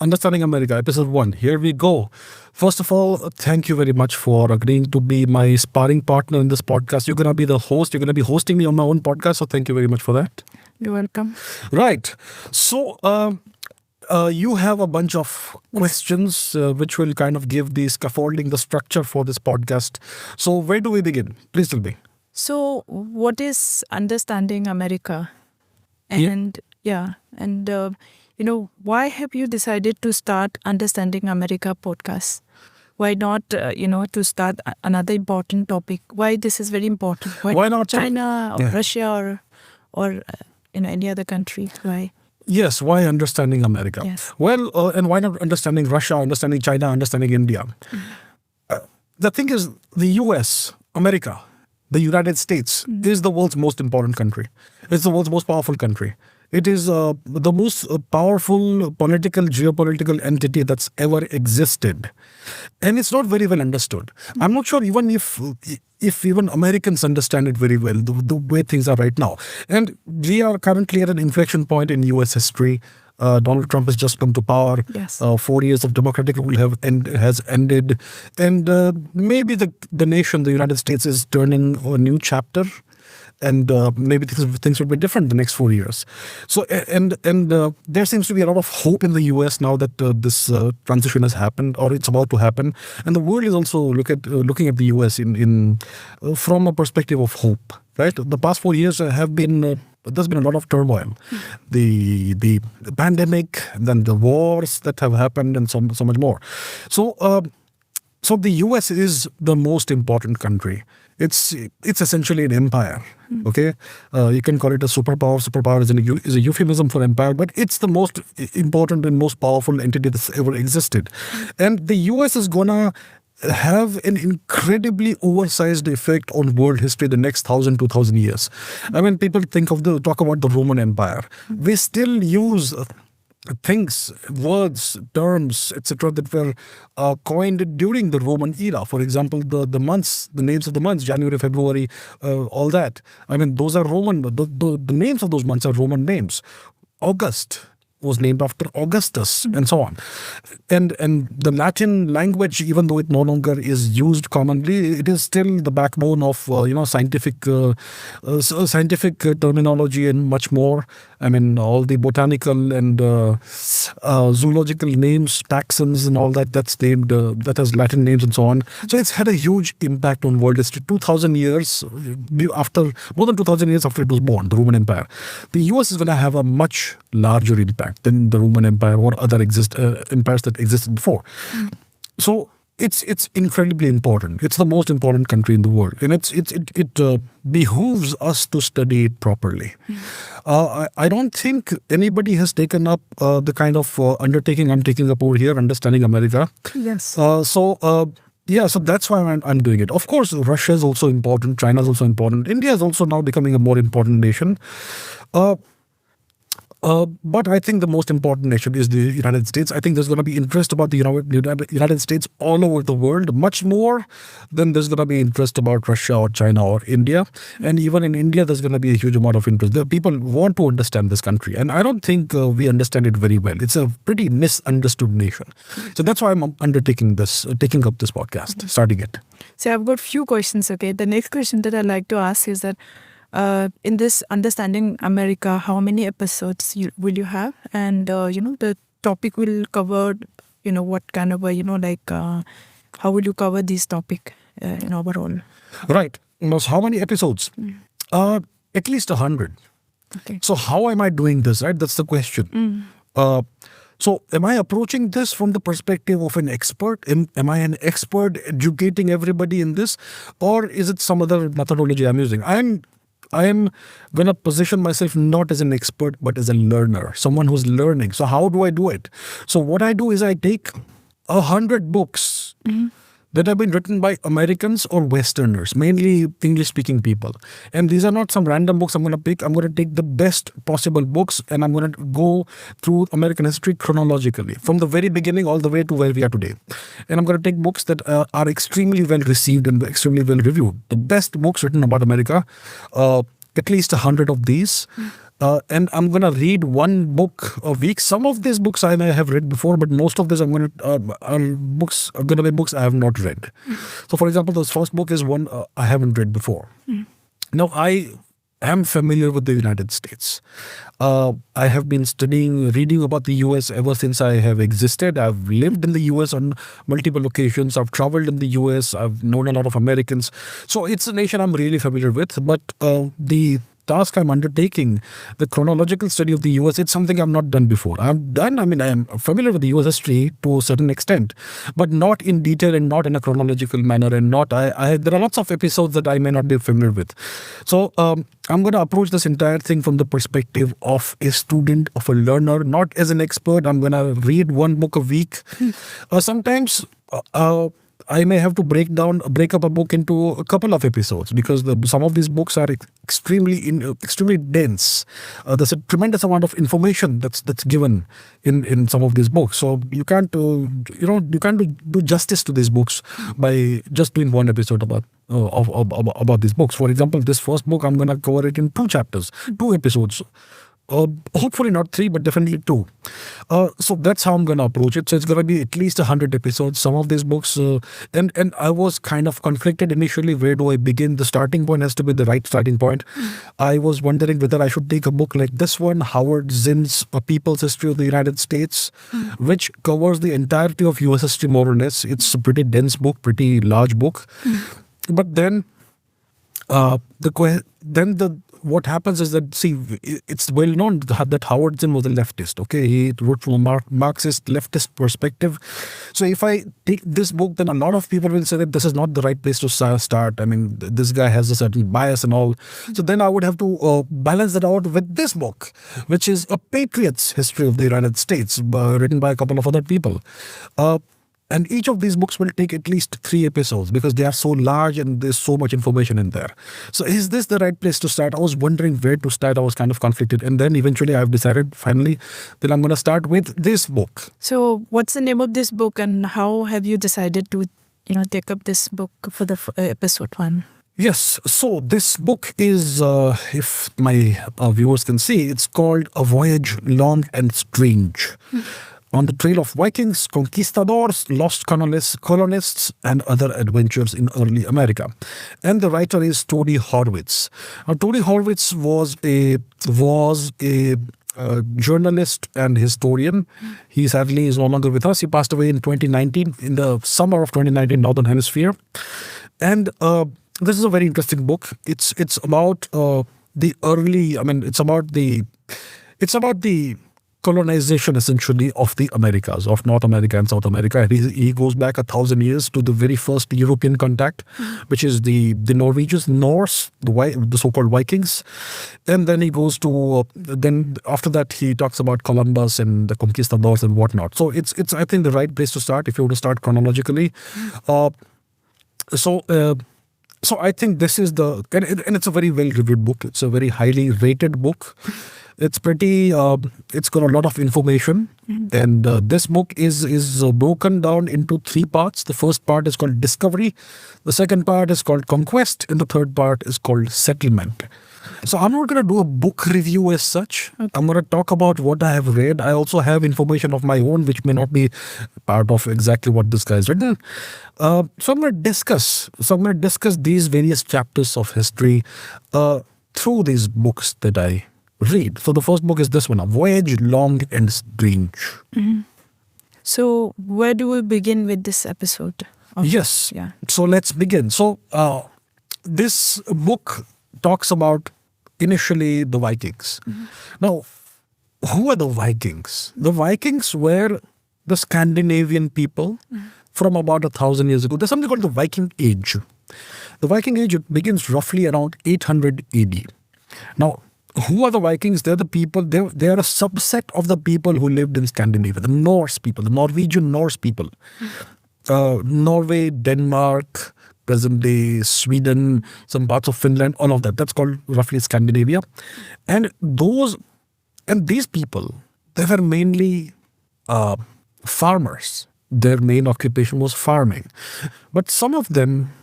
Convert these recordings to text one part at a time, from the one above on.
Understanding America, episode 1. Here we go. First of all, thank you very much for agreeing to be my sparring partner in this podcast. You're going to be the host. You're going to be hosting me on my own podcast. So thank you very much for that. You're welcome. Right. So you have a bunch of questions which will kind of give the scaffolding, the structure for this podcast. So where do we begin? Please tell me. So, what is understanding America? And why have you decided to start Understanding America podcast? Why not, to start another important topic? Why this is very important? Why not China or Russia or any other country? Why? Yes, why understanding America? Yes. Well, and why not understanding Russia, understanding China, understanding India? The thing is, the US, America, the United States is the world's most important country. It's the world's most powerful country. It is the most powerful political, geopolitical entity that's ever existed. And it's not very well understood. I'm not sure even if even Americans understand it very well, the way things are right now. And we are currently at an inflection point in US history. Donald Trump has just come to power. Yes. 4 years of democratic rule has ended. And maybe the nation, the United States, is turning a new chapter. And maybe things will be different the next 4 years. So and there seems to be a lot of hope in the US now that this transition has happened, or it's about to happen. And the world is also looking at the US in from a perspective of hope. Right, the past 4 years have been. There's been a lot of turmoil, the pandemic, then the wars that have happened, and so much more. So the U.S. is the most important country. It's essentially an empire. Okay, you can call it a superpower. Superpower is a euphemism for empire, but it's the most important and most powerful entity that's ever existed. And the U.S. is gonna have an incredibly oversized effect on world history the next 1,000-2,000 years. I mean, people talk about the Roman Empire. We still use things, words, terms, etc. that were coined during the Roman era. For example, the months, the names of the months, January, February, all that. I mean, those are Roman. The names of those months are Roman names. August was named after Augustus, and so on. And the Latin language, even though it no longer is used commonly, it is still the backbone of scientific terminology and much more. I mean, all the botanical and zoological names, taxons and all that, that's named, that has Latin names and so on. So it's had a huge impact on world history. 2,000 years after, more than 2,000 years after it was born, the Roman Empire. The US is going to have a much larger impact than the Roman Empire or other empires that existed before. So it's incredibly important. It's the most important country in the world, and it behooves us to study it properly. I don't think anybody has taken up the kind of undertaking I'm taking up over here, Understanding America. Yes. So that's why I'm doing it. Of course, Russia is also important. China is also important. India is also now becoming a more important nation. But I think the most important nation is the United States. I think there's going to be interest about the United States all over the world, much more than there's going to be interest about Russia or China or India. And even in India, there's going to be a huge amount of interest. The people want to understand this country. And I don't think we understand it very well. It's a pretty misunderstood nation. So that's why I'm taking up this podcast, starting it. So I've got few questions, okay? The next question that I'd like to ask is that in this Understanding America, how many episodes will you have? And, the topic will cover, what kind of, how will you cover this topic in overall? Right. So how many episodes? At least 100. Okay. So how am I doing this, right? That's the question. So am I approaching this from the perspective of an expert? Am I an expert educating everybody in this? Or is it some other methodology I'm using? I am going to position myself not as an expert, but as a learner, someone who's learning. So how do I do it? So what I do is I take 100 books that have been written by Americans or Westerners, mainly English-speaking people. And these are not some random books I'm going to pick. I'm going to take the best possible books and I'm going to go through American history chronologically, from the very beginning all the way to where we are today. And I'm going to take books that are extremely well received and extremely well reviewed. The best books written about America, at least 100 of these. And I'm going to read one book a week. Some of these books I may have read before, but most of these are going to be books I have not read. So, for example, this first book is one I haven't read before. Now, I am familiar with the United States. I have been reading about the US ever since I have existed. I've lived in the US on multiple occasions. I've traveled in the US. I've known a lot of Americans. So it's a nation I'm really familiar with. But the task I'm undertaking, the chronological study of the US, it's something I've not done before. I am familiar with the US history to a certain extent, but not in detail and not in a chronological manner, and there are lots of episodes that I may not be familiar with. So I'm going to approach this entire thing from the perspective of a student, of a learner, not as an expert. I'm going to read one book a week. Sometimes I may have to break up a book into a couple of episodes, because some of these books are extremely dense. There's a tremendous amount of information that's given in some of these books. So you can't do justice to these books by just doing one episode about these books. For example, this first book, I'm going to cover it in 2 chapters, 2 episodes. Hopefully not 3, but definitely 2. So that's how I'm going to approach it. So it's going to be at least 100 episodes. Some of these books, and I was kind of conflicted initially. Where do I begin? The starting point has to be the right starting point. I was wondering whether I should take a book like this one, Howard Zinn's A People's History of the United States, which covers the entirety of US history more or less. It's a pretty dense book, pretty large book. But then what happens is that, see, it's well known that Howard Zinn was a leftist. Okay, he wrote from a Marxist leftist perspective. So if I take this book, then a lot of people will say that this is not the right place to start. I mean, this guy has a certain bias and all. So then I would have to balance that out with this book, which is A Patriot's History of the United States, written by a couple of other people. And each of these books will take at least 3 episodes, because they are so large and there's so much information in there. So is this the right place to start? I was wondering where to start. I was kind of conflicted. And then eventually I've decided finally that I'm going to start with this book. So what's the name of this book, and how have you decided to take up this book for the episode 1? Yes. So this book is, if my viewers can see, it's called A Voyage Long and Strange. On the trail of Vikings, conquistadors, lost colonists, and other adventures in early America. And the writer is Tony Horwitz. Now, Tony Horwitz was a journalist and historian. He sadly is no longer with us. He passed away in 2019, in the summer of 2019, Northern Hemisphere. And this is a very interesting book. It's about it's about the colonization, essentially, of the Americas, of North America and South America. He goes back 1,000 years to the very first European contact, which is the Norwegians, Norse, the so-called Vikings. And then he goes to, then after that he talks about Columbus and the conquistadors and whatnot. So it's I think, the right place to start if you want to start chronologically. So I think this is and it's a very well-reviewed book. It's a very highly rated book. It's it's got a lot of information. And this book is broken down into 3 parts. The first part is called Discovery. The second part is called Conquest. And the third part is called Settlement. So I'm not going to do a book review as such. Okay. I'm going to talk about what I have read. I also have information of my own, which may not be part of exactly what this guy has written. So I'm going to discuss these various chapters of history through these books that I read. So the first book is this one, A Voyage Long and Strange. Mm-hmm. So where do we begin with this episode? Yes. Yeah. So let's begin. So this book talks about initially the Vikings. Mm-hmm. Now, who are the Vikings? The Vikings were the Scandinavian people from about 1,000 years ago. There's something called the Viking Age. The Viking Age begins roughly around 800 AD. Now, who are the Vikings? They're the people, they are a subset of the people who lived in Scandinavia, the Norse people, the Norwegian Norse people. Norway, Denmark, present-day Sweden, some parts of Finland, all of that. That's called roughly Scandinavia. And these people, they were mainly farmers. Their main occupation was farming. But some of them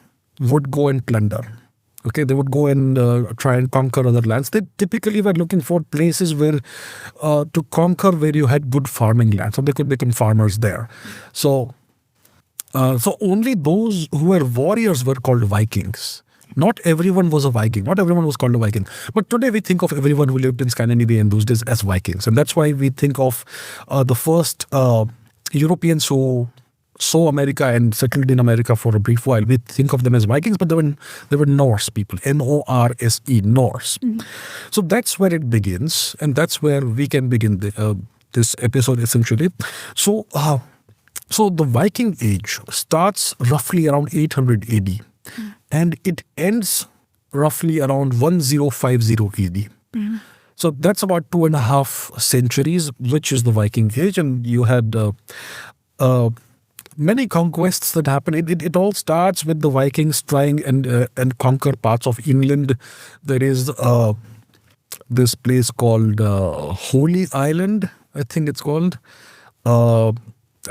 would go and plunder. Okay, they would go and try and conquer other lands. They typically were looking for places where to conquer where you had good farming land, so they could become farmers there. So, so only those who were warriors were called Vikings. Not everyone was a Viking. Not everyone was called a Viking. But today we think of everyone who lived in Scandinavia in those days as Vikings, and that's why we think of the first Europeans who saw America and settled in America for a brief while. We think of them as Vikings, but they were Norse people, Norse, Norse. So that's where it begins, and that's where we can begin this episode essentially. So, so the Viking Age starts roughly around 800 AD, and it ends roughly around 1050 AD. So that's about 2.5 centuries, which is the Viking Age, and you had many conquests that happen. It all starts with the Vikings trying and conquer parts of England. There is this place called Holy Island, I think it's called. I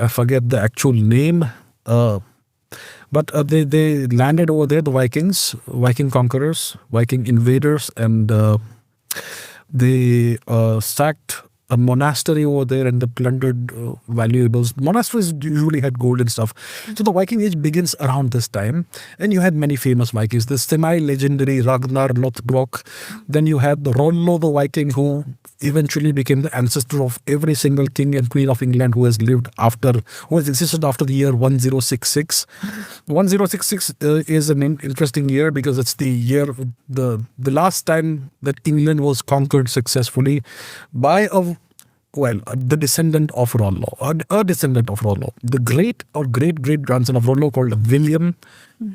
forget the actual name. But they landed over there, the Vikings, Viking conquerors, Viking invaders, and they sacked a monastery over there and they plundered valuables. Monasteries usually had gold and stuff. So the Viking Age begins around this time. And you had many famous Vikings. The semi-legendary Ragnar Lothbrok. Then you had the Rollo the Viking, who eventually became the ancestor of every single king and queen of England who has existed after the year 1066. 1066 is an interesting year because it's the year, the last time that England was conquered successfully by the descendant of Rollo, a descendant of Rollo. The great or great-great-grandson of Rollo called William.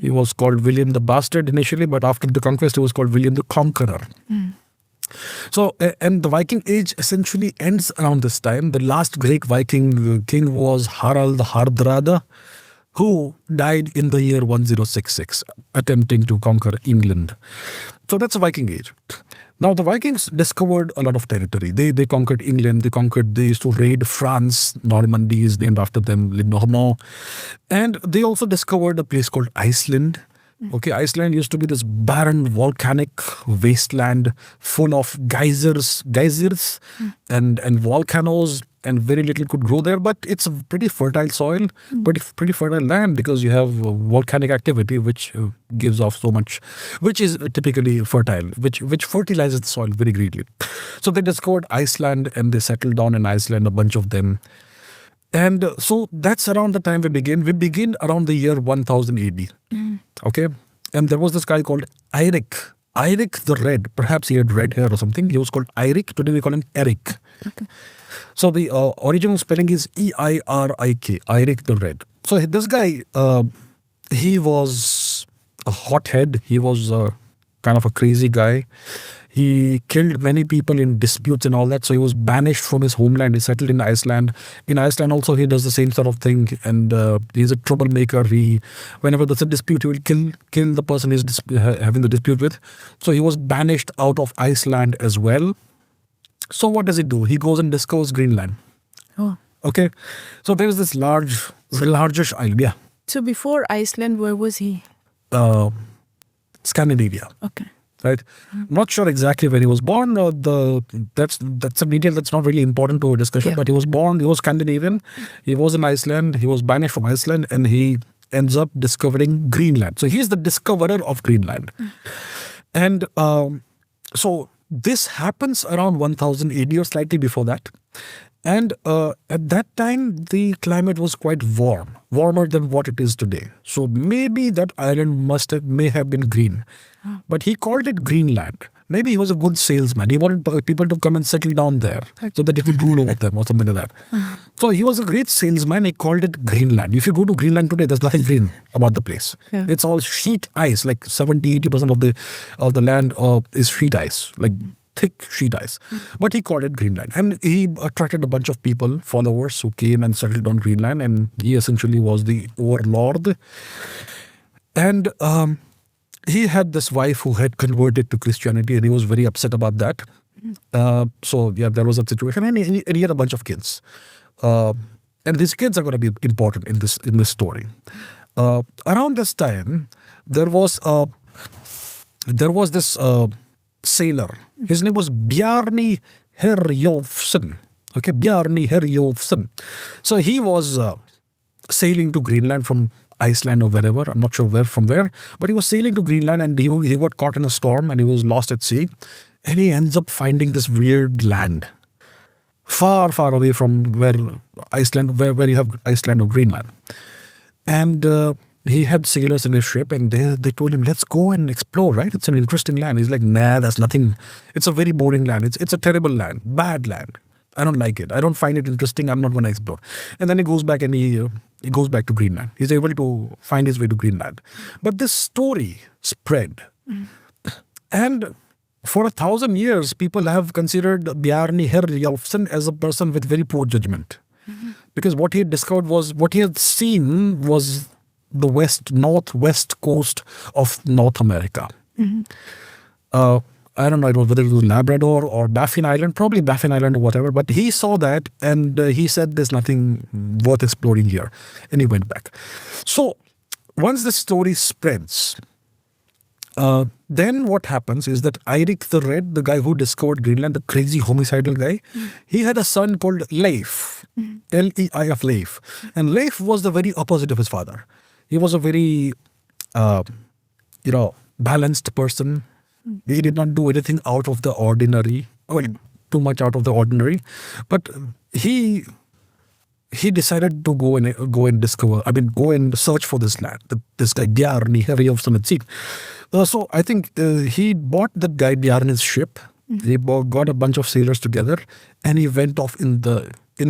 He was called William the Bastard initially, but after the conquest he was called William the Conqueror. So, and the Viking Age essentially ends around this time. The last great Viking king was Harald Hardrada, who died in the year 1066, attempting to conquer England. So that's the Viking Age. Now, the Vikings discovered a lot of territory. They conquered England, they used to raid France. Normandy is named after them, Le Normand. And they also discovered a place called Iceland. Okay, Iceland used to be this barren volcanic wasteland full of geysers and volcanoes, and very little could grow there. But it's a pretty fertile soil, pretty fertile land, because you have volcanic activity which gives off so much, which is typically fertile, which fertilizes the soil very greatly. So they discovered Iceland and they settled down in Iceland, a bunch of them. And so that's around the time we begin. We begin around the year 1000 AD. Okay? And there was this guy called Eirik the Red. Perhaps he had red hair or something. He was called Eirik. Today we call him Erik. Okay. So the original spelling is Eirik, Eirik the Red. So this guy, he was a hothead. He was kind of a crazy guy. He killed many people in disputes and all that. So he was banished from his homeland. He settled in Iceland. In Iceland also he does the same sort of thing. And he's a troublemaker. Whenever there's a dispute, he will kill the person he's having the dispute with. So he was banished out of Iceland as well. So what does he do? He goes and discovers Greenland. Oh. Okay. So there was this largish island. Yeah. So before Iceland, where was he? Scandinavia. Okay. Right. Not sure exactly where he was born. That's a detail that's not really important to our discussion. Yeah. But he was Scandinavian. He was in Iceland. He was banished from Iceland, and he ends up discovering Greenland. So he's the discoverer of Greenland. And so this happens around 1000 AD or slightly before that. And at that time, the climate was quite warmer than what it is today. So maybe that island may have been green. But he called it Greenland. Maybe he was a good salesman. He wanted people to come and settle down there so that he could rule over them or something like that. So he was a great salesman. He called it Greenland. If you go to Greenland today, there's nothing green about the place. Yeah. It's all sheet ice. Like 70-80% of the land is sheet ice, like thick sheet ice. But he called it Greenland. And he attracted a bunch of people, followers, who came and settled on Greenland. And he essentially was the overlord. And he had this wife who had converted to Christianity, and he was very upset about that. So yeah, there was a situation, and he had a bunch of kids, and these kids are going to be important in this story. Around this time, there was there was this sailor. His name was Bjarni Herjólfsson. Okay, Bjarni Herjólfsson. So he was sailing to Greenland from Iceland or wherever. I'm not sure from where. But he was sailing to Greenland and he got caught in a storm and he was lost at sea. And he ends up finding this weird land. Far, far away from where you have Iceland or Greenland. And he had sailors in his ship and they told him, let's go and explore, right? It's an interesting land. He's like, nah, that's nothing. It's a very boring land. It's a terrible land, bad land. I don't like it. I don't find it interesting. I'm not going to explore. And then he goes back and he goes back to Greenland. He's able to find his way to Greenland. But this story spread. And for 1,000 years, people have considered Bjarni Herjólfsson as a person with very poor judgment. Because what he had discovered what he had seen was the northwest coast of North America. I don't know whether it was Labrador or Baffin Island, probably Baffin Island or whatever, but he saw that and he said there's nothing worth exploring here. And he went back. So once the story spreads, then what happens is that Eirik the Red, the guy who discovered Greenland, the crazy homicidal guy, he had a son called Leif, L-E-I-F, Leif. And Leif was the very opposite of his father. He was a very, balanced person. He did not do anything out of the ordinary, too much out of the ordinary. But he decided to go and search for this land. This guy Bjarni Herjólfsson had seen. So I think he bought that guy Bjarni's ship. He got a bunch of sailors together, and he went off in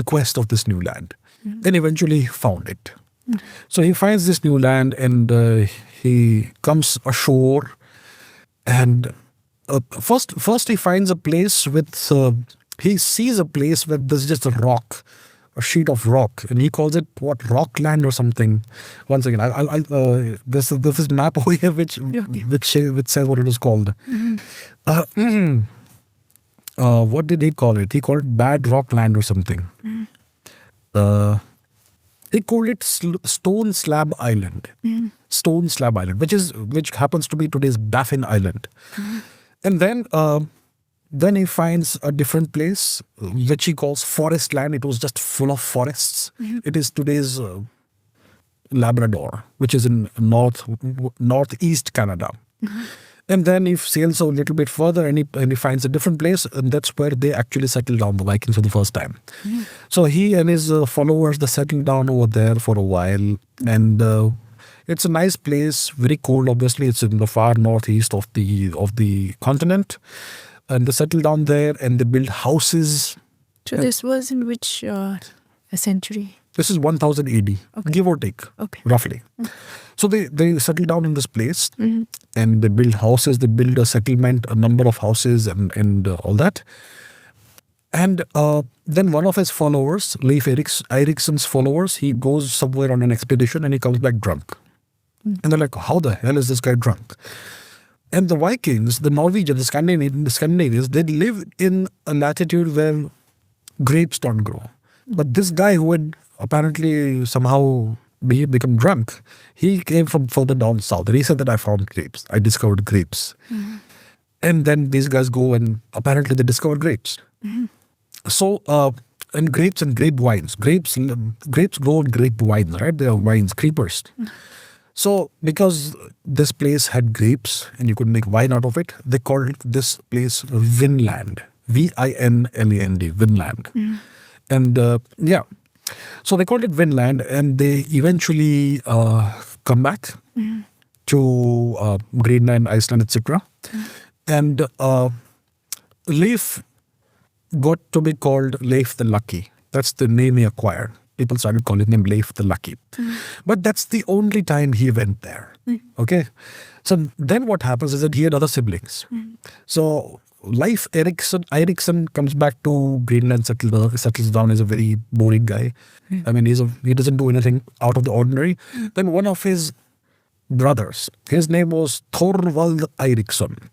quest of this new land, and eventually found it. So he finds this new land, and he comes ashore. And first he finds a place he sees a place where there's just a sheet of rock, and he calls it Rockland or something. Once again, there's this map over here which says what it is called. What did he call it? He called it Bad Rockland or something. He called it Stone Slab Island. Stone Slab Island, which happens to be today's Baffin Island. And then he finds a different place, which he calls Forest Land. It was just full of forests. It is today's Labrador, which is in northeast Canada. And then he sails a little bit further and he finds a different place, and that's where they actually settled down, the Vikings, for the first time. So he and his followers, they settled down over there for a while, and it's a nice place, very cold obviously. It's in the far northeast of the continent, and they settled down there and they built houses. So this was in which century? This is 1000 AD, give or take, roughly. So they settled down in this place, and they build houses, they build a settlement, a number of houses and all that. And then one of his followers, Leif Eiriksson's followers, he goes somewhere on an expedition and he comes back drunk. And they're like, how the hell is this guy drunk? And the Vikings, the Norwegians, the Scandinavians, they live in a latitude where grapes don't grow. But this guy who had apparently somehow become drunk, he came from further down south. And he said that I found grapes. I discovered grapes. And then these guys go and apparently they discover grapes. So, and grapes and grape wines. Grapes grow in grape wines, right? They are wines, creepers. So, because this place had grapes and you could make wine out of it, they called this place Vinland. Vinland. Vinland. And so they called it Vinland, and they eventually come back to Greenland, Iceland, etc. And Leif got to be called Leif the Lucky. That's the name he acquired. People started calling him Leif the Lucky. But that's the only time he went there. Okay? So then what happens is that he had other siblings. So Leif Eiriksson comes back to Greenland, settles down as a very boring guy. I mean, he doesn't do anything out of the ordinary. Then one of his brothers, his name was Horwitz Eiriksson.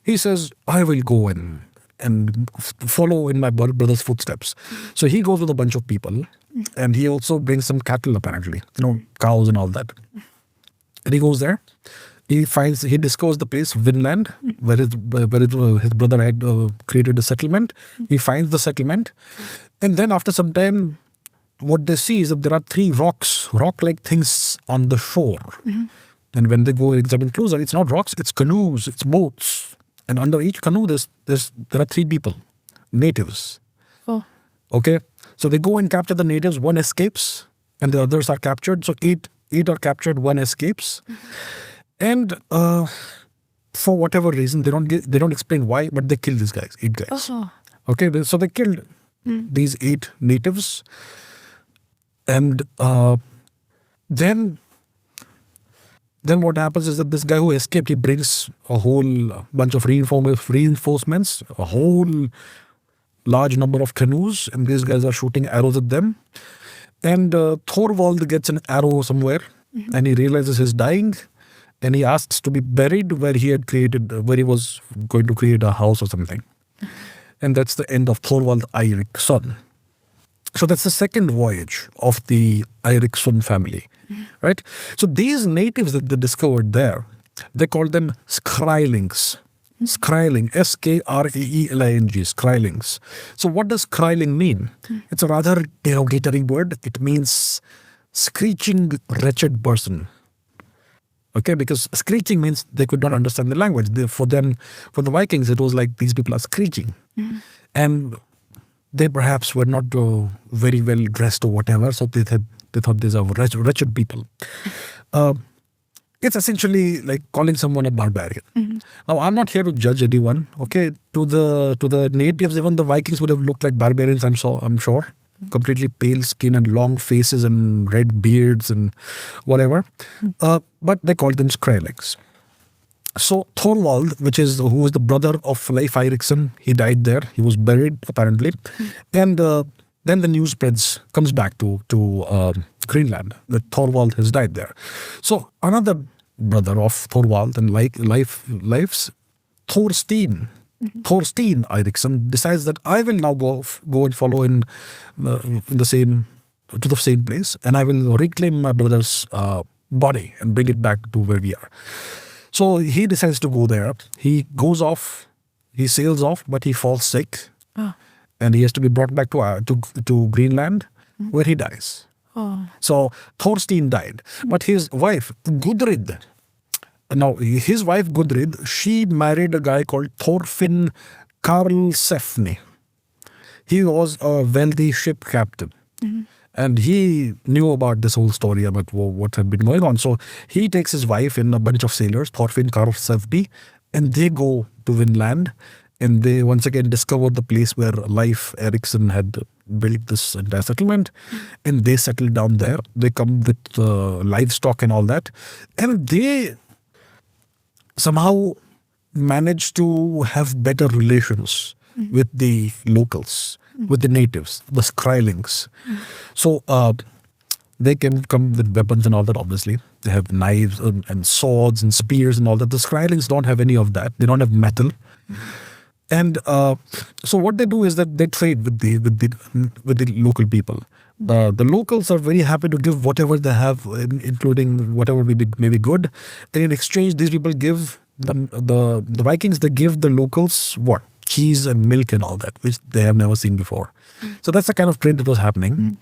He says, I will go and follow in my brother's footsteps. So he goes with a bunch of people, and he also brings some cattle apparently, cows and all that. And he goes there. He discovers the place Vinland, where his brother had created a settlement. He finds the settlement, and then after some time, what they see is that there are 3 rock-like things on the shore. And when they go examine closer, it's not rocks, it's canoes, it's boats, and under each canoe there are 3 people, natives. Oh. Okay, so they go and capture the natives. 1 escapes, and the others are captured. So eight are captured, 1 escapes. And for whatever reason, they don't explain why, but they kill these guys, 8 guys. Okay, so they killed these 8 natives, and then what happens is that this guy who escaped, he brings a whole bunch of reinforcements, a whole large number of canoes, and these guys are shooting arrows at them. And Thorvald gets an arrow somewhere, and he realizes he's dying. And he asks to be buried where he was going to create a house or something. And that's the end of Thorvald Eiriksson. So that's the second voyage of the Eiriksson family, right? So these natives that they discovered there, they call them Skrylings. Skryling, Skreeling, Skrylings. So what does Skryling mean? It's a rather derogatory word. It means screeching, wretched person. Okay, because screeching means they could not understand the language. For the Vikings, it was like these people are screeching. And they perhaps were not very well dressed or whatever, so they thought these are wretched people. It's essentially like calling someone a barbarian. Now, I'm not here to judge anyone. Okay, to the natives, even the Vikings would have looked like barbarians. I'm sure. Completely pale skin and long faces and red beards and whatever. But they called them Skrylings. So Thorvald, who was the brother of Leif Eiriksson, he died there. He was buried, apparently. And then the news comes back to Greenland that Thorvald has died there. So another brother of Thorvald and Leif's, Thorstein Eiriksson, decides that I will now go and follow to the same place, and I will reclaim my brother's body and bring it back to where we are. So he decides to go there. He goes off, he sails off, but he falls sick, and he has to be brought back to Greenland, where he dies. So Thorstein died, but his wife Gudrid. Now, his wife Gudrid, she married a guy called Thorfinn Karlsefni. He was a wealthy ship captain. And he knew about this whole story about what had been going on. So he takes his wife and a bunch of sailors, Thorfinn Karlsefni, and they go to Vinland. And they once again discover the place where Leif Eiriksson had built this entire settlement. And they settle down there. They come with livestock and all that. And they somehow managed to have better relations with the locals, with the natives, the Skrylings. So they can come with weapons and all that, obviously. They have knives and swords and spears and all that. The Skrylings don't have any of that. They don't have metal. And so what they do is that they trade with the local people. The locals are very happy to give whatever they have, including whatever may be good. And in exchange, these people give the Vikings. They give the locals what? Cheese and milk and all that, which they have never seen before. So that's the kind of trade that was happening.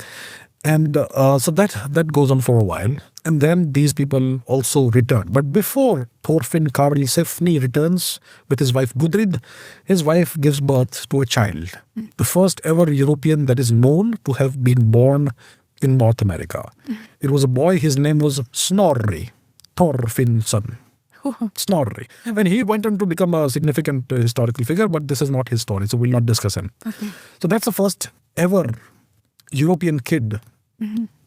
And so that goes on for a while. And then these people also return. But before Thorfinn Karlsefni returns with his wife Gudrid, his wife gives birth to a child. The first ever European that is known to have been born in North America. It was a boy. His name was Snorri Thorfinnsson. Snorri. And he went on to become a significant historical figure, but this is not his story, so we'll not discuss him. So that's the first ever European kid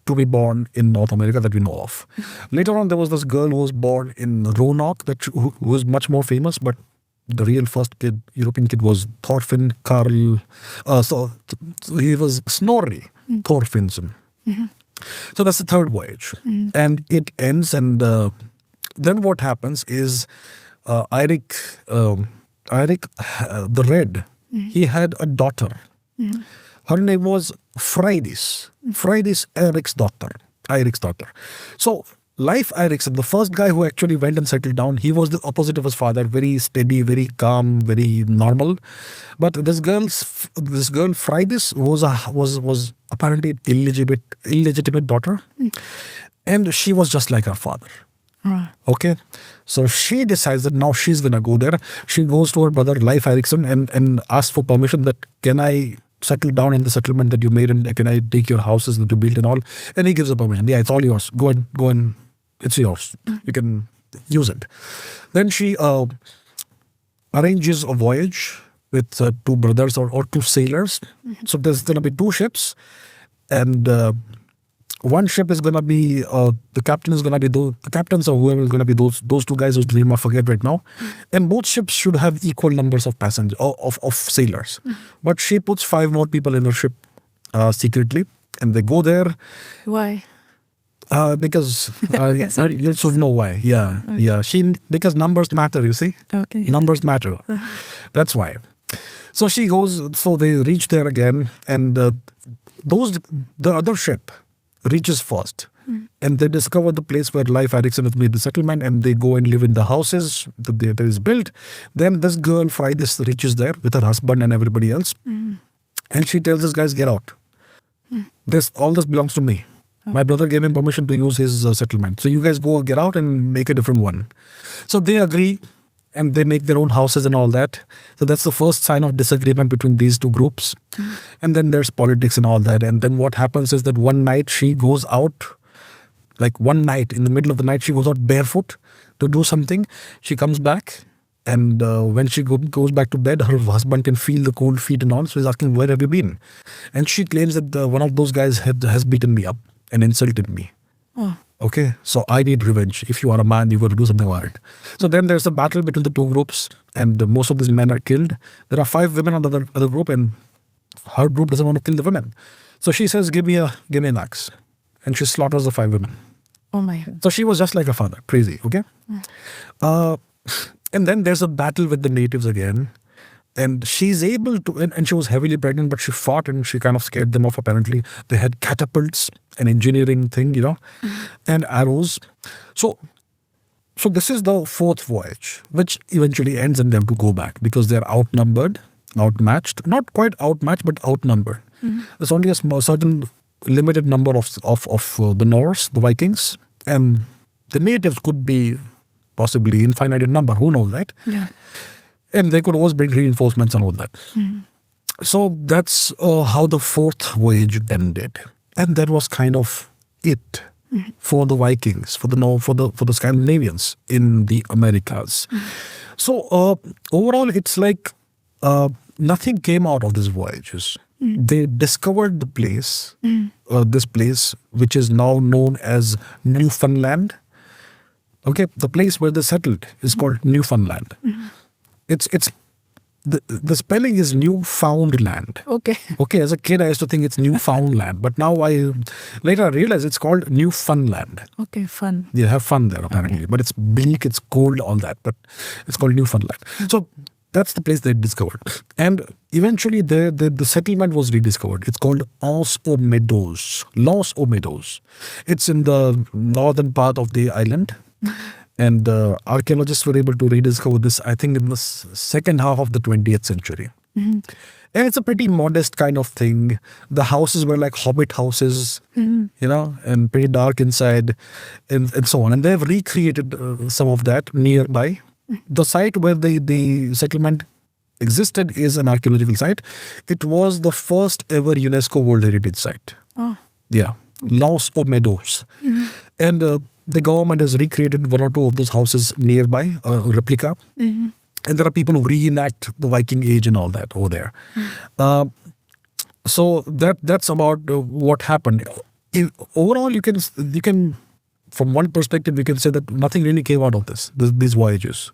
to be born in North America that we know of. Later on, there was this girl who was born in Roanoke who was much more famous, but the real first European kid was Thorfinn so he was Snorri Thorfinnsson. So that's the third voyage. And it ends, and then what happens is Eirik the Red, he had a daughter. Her name was Freydis Eiriks's daughter. So Leif Eiriksson, the first guy who actually went and settled down, he was the opposite of his father, very steady, very calm, very normal. But this girl, Friday, was apparently illegitimate daughter, and she was just like her father. Right. Okay, so she decides that now she's gonna go there. She goes to her brother Leif Eiriksson and asks for permission that can I settle down in the settlement that you made and can I take your houses that you built and all? And he gives her permission. Yeah, it's all yours. Go and it's yours. You can use it. Then she arranges a voyage with two brothers or two sailors. So there's gonna be two ships, and one ship is gonna be the captain is gonna be the captains or whoever is gonna be those two guys whose name I forget right now, and both ships should have equal numbers of passengers of sailors. But she puts 5 more people in her ship secretly, and they go there. Why? Because you should know why. Yeah, yeah. Because numbers matter. You see, Okay. numbers matter. That's why. So she goes. So they reach there again, and the other ship reaches first, and they discover the place where Leif Eiriksson has made the settlement, and they go and live in the houses that is built. Then this girl Friday reaches there with her husband and everybody else, and she tells this guys, get out. All this belongs to me. My brother gave him permission to use his settlement. So you guys go get out and make a different one. So they agree, and they make their own houses and all that. So that's the first sign of disagreement between these two groups. And then there's politics and all that. And then what happens is that one night she goes out, like one night, in the middle of the night, she goes out barefoot to do something. She comes back, and when she goes back to bed, her husband can feel the cold feet and all. So he's asking, where have you been? And she claims that one of those guys has beaten me up and insulted me. Oh. Okay, so I need revenge. If you are a man, you got to do something about it. So then there's a battle between the two groups, and most of these men are killed. There are 5 women on the other group, and her group doesn't want to kill the women. So she says, give me an axe. And she slaughters the 5 women. Oh my God. So she was just like her father, crazy, okay? And then there's a battle with the natives again. And she's able to, and she was heavily pregnant, but she fought and she kind of scared them off apparently. They had catapults, an engineering thing, and arrows. So this is the 4th voyage, which eventually ends in them to go back because they're outnumbered, outmatched. Not quite outmatched, but outnumbered. There's only a certain limited number of the Norse, the Vikings, and the natives could be possibly infinite in number. Who knows, right? Yeah. And they could always bring reinforcements and all that. So that's how the 4th voyage ended, and that was kind of it for the Vikings, for the Scandinavians in the Americas. So overall, it's like nothing came out of these voyages. They discovered the place, this place which is now known as Newfoundland. Okay, the place where they settled is called Newfoundland. It's the spelling is Newfoundland. Okay. Okay, as a kid I used to think it's Newfoundland, but now later I realized it's called Newfoundland. Okay, fun. You have fun there apparently, but it's bleak, it's cold, all that, but it's called Newfoundland. So that's the place they discovered, and eventually the settlement was rediscovered. It's called Los Meadows. It's in the northern part of the island. And archaeologists were able to rediscover this, I think, in the second half of the 20th century. And it's a pretty modest kind of thing. The houses were like hobbit houses, and pretty dark inside, and so on. And they've recreated some of that nearby. The site where the settlement existed is an archaeological site. It was the first ever UNESCO World Heritage Site. Oh. Yeah, Los Meadows. And the government has recreated 1 or 2 of those houses nearby, a replica. And there are people who reenact the Viking Age and all that over there. So that's about what happened. Overall, you can, from one perspective, you can say that nothing really came out of these voyages.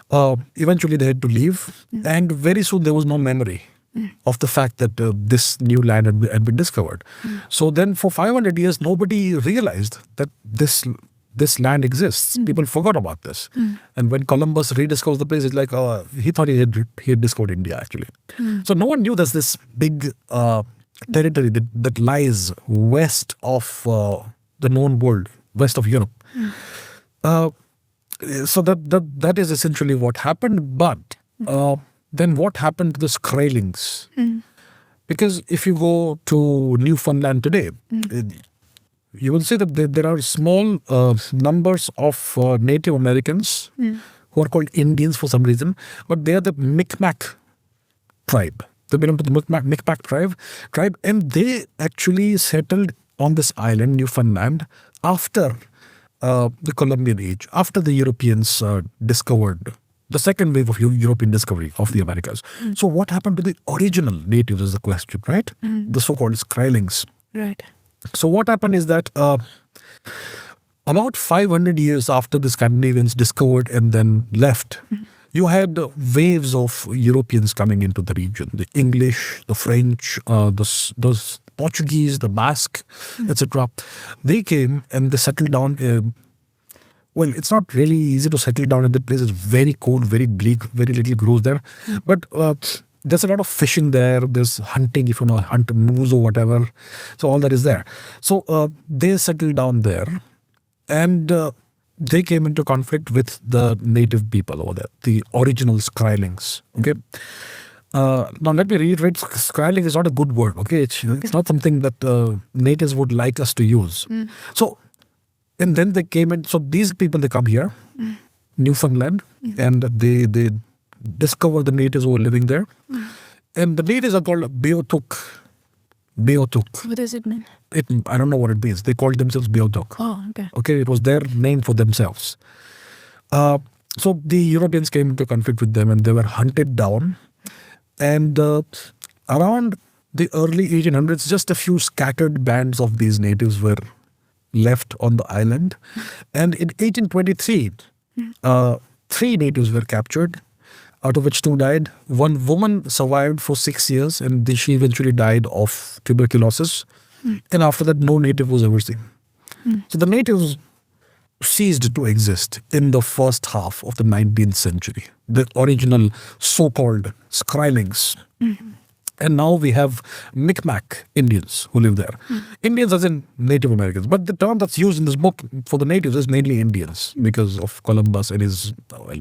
Eventually, they had to leave, and very soon there was no memory of the fact that this new land had been discovered. So then for 500 years, nobody realized that this land exists. People forgot about this. And when Columbus rediscovers the place, it's like, he thought he had discovered India, actually. So no one knew there's this big territory that lies west of the known world west of Europe. Uh, so that is essentially what happened. But then what happened to the Skrælings? Because if you go to Newfoundland today, you will see that there are small numbers of Native Americans who are called Indians for some reason, but they are the Micmac tribe. They belong to the Micmac tribe, and they actually settled on this island, Newfoundland, after the Columbian Age, after the Europeans discovered the second wave of European discovery of the Americas. So what happened to the original natives is the question, right? The so-called Skrælings. Right. So what happened is that about 500 years after the Scandinavians discovered and then left, you had waves of Europeans coming into the region. The English, the French, the Portuguese, the Basque, etc. They came and they settled down. Well, it's not really easy to settle down in that place. It's very cold, very bleak, very little grows there. But there's a lot of fishing there. There's hunting, if you want to hunt moose or whatever. So all that is there. So they settled down there. And they came into conflict with the native people over there, the original Skrælings. Okay. Now let me reiterate, Skryling is not a good word. Okay, it's not something that natives would like us to use. So, and then they came in. So these people, they come here, Newfoundland, and they discover the natives who were living there, and the natives are called Beothuk. Beothuk. What does it mean? I don't know what it means. They called themselves Beothuk. Oh, okay. Okay, it was their name for themselves. So the Europeans came into conflict with them and they were hunted down. And around the early 1800s, just a few scattered bands of these natives were left on the island. And in 1823, 3 natives were captured, out of which 2 died. One woman survived for 6 years and she eventually died of tuberculosis. And after that, no native was ever seen. So the natives ceased to exist in the first half of the 19th century, the original so-called Skrælings. And now we have Micmac Indians who live there. Indians as in Native Americans. But the term that's used in this book for the natives is mainly Indians because of Columbus and his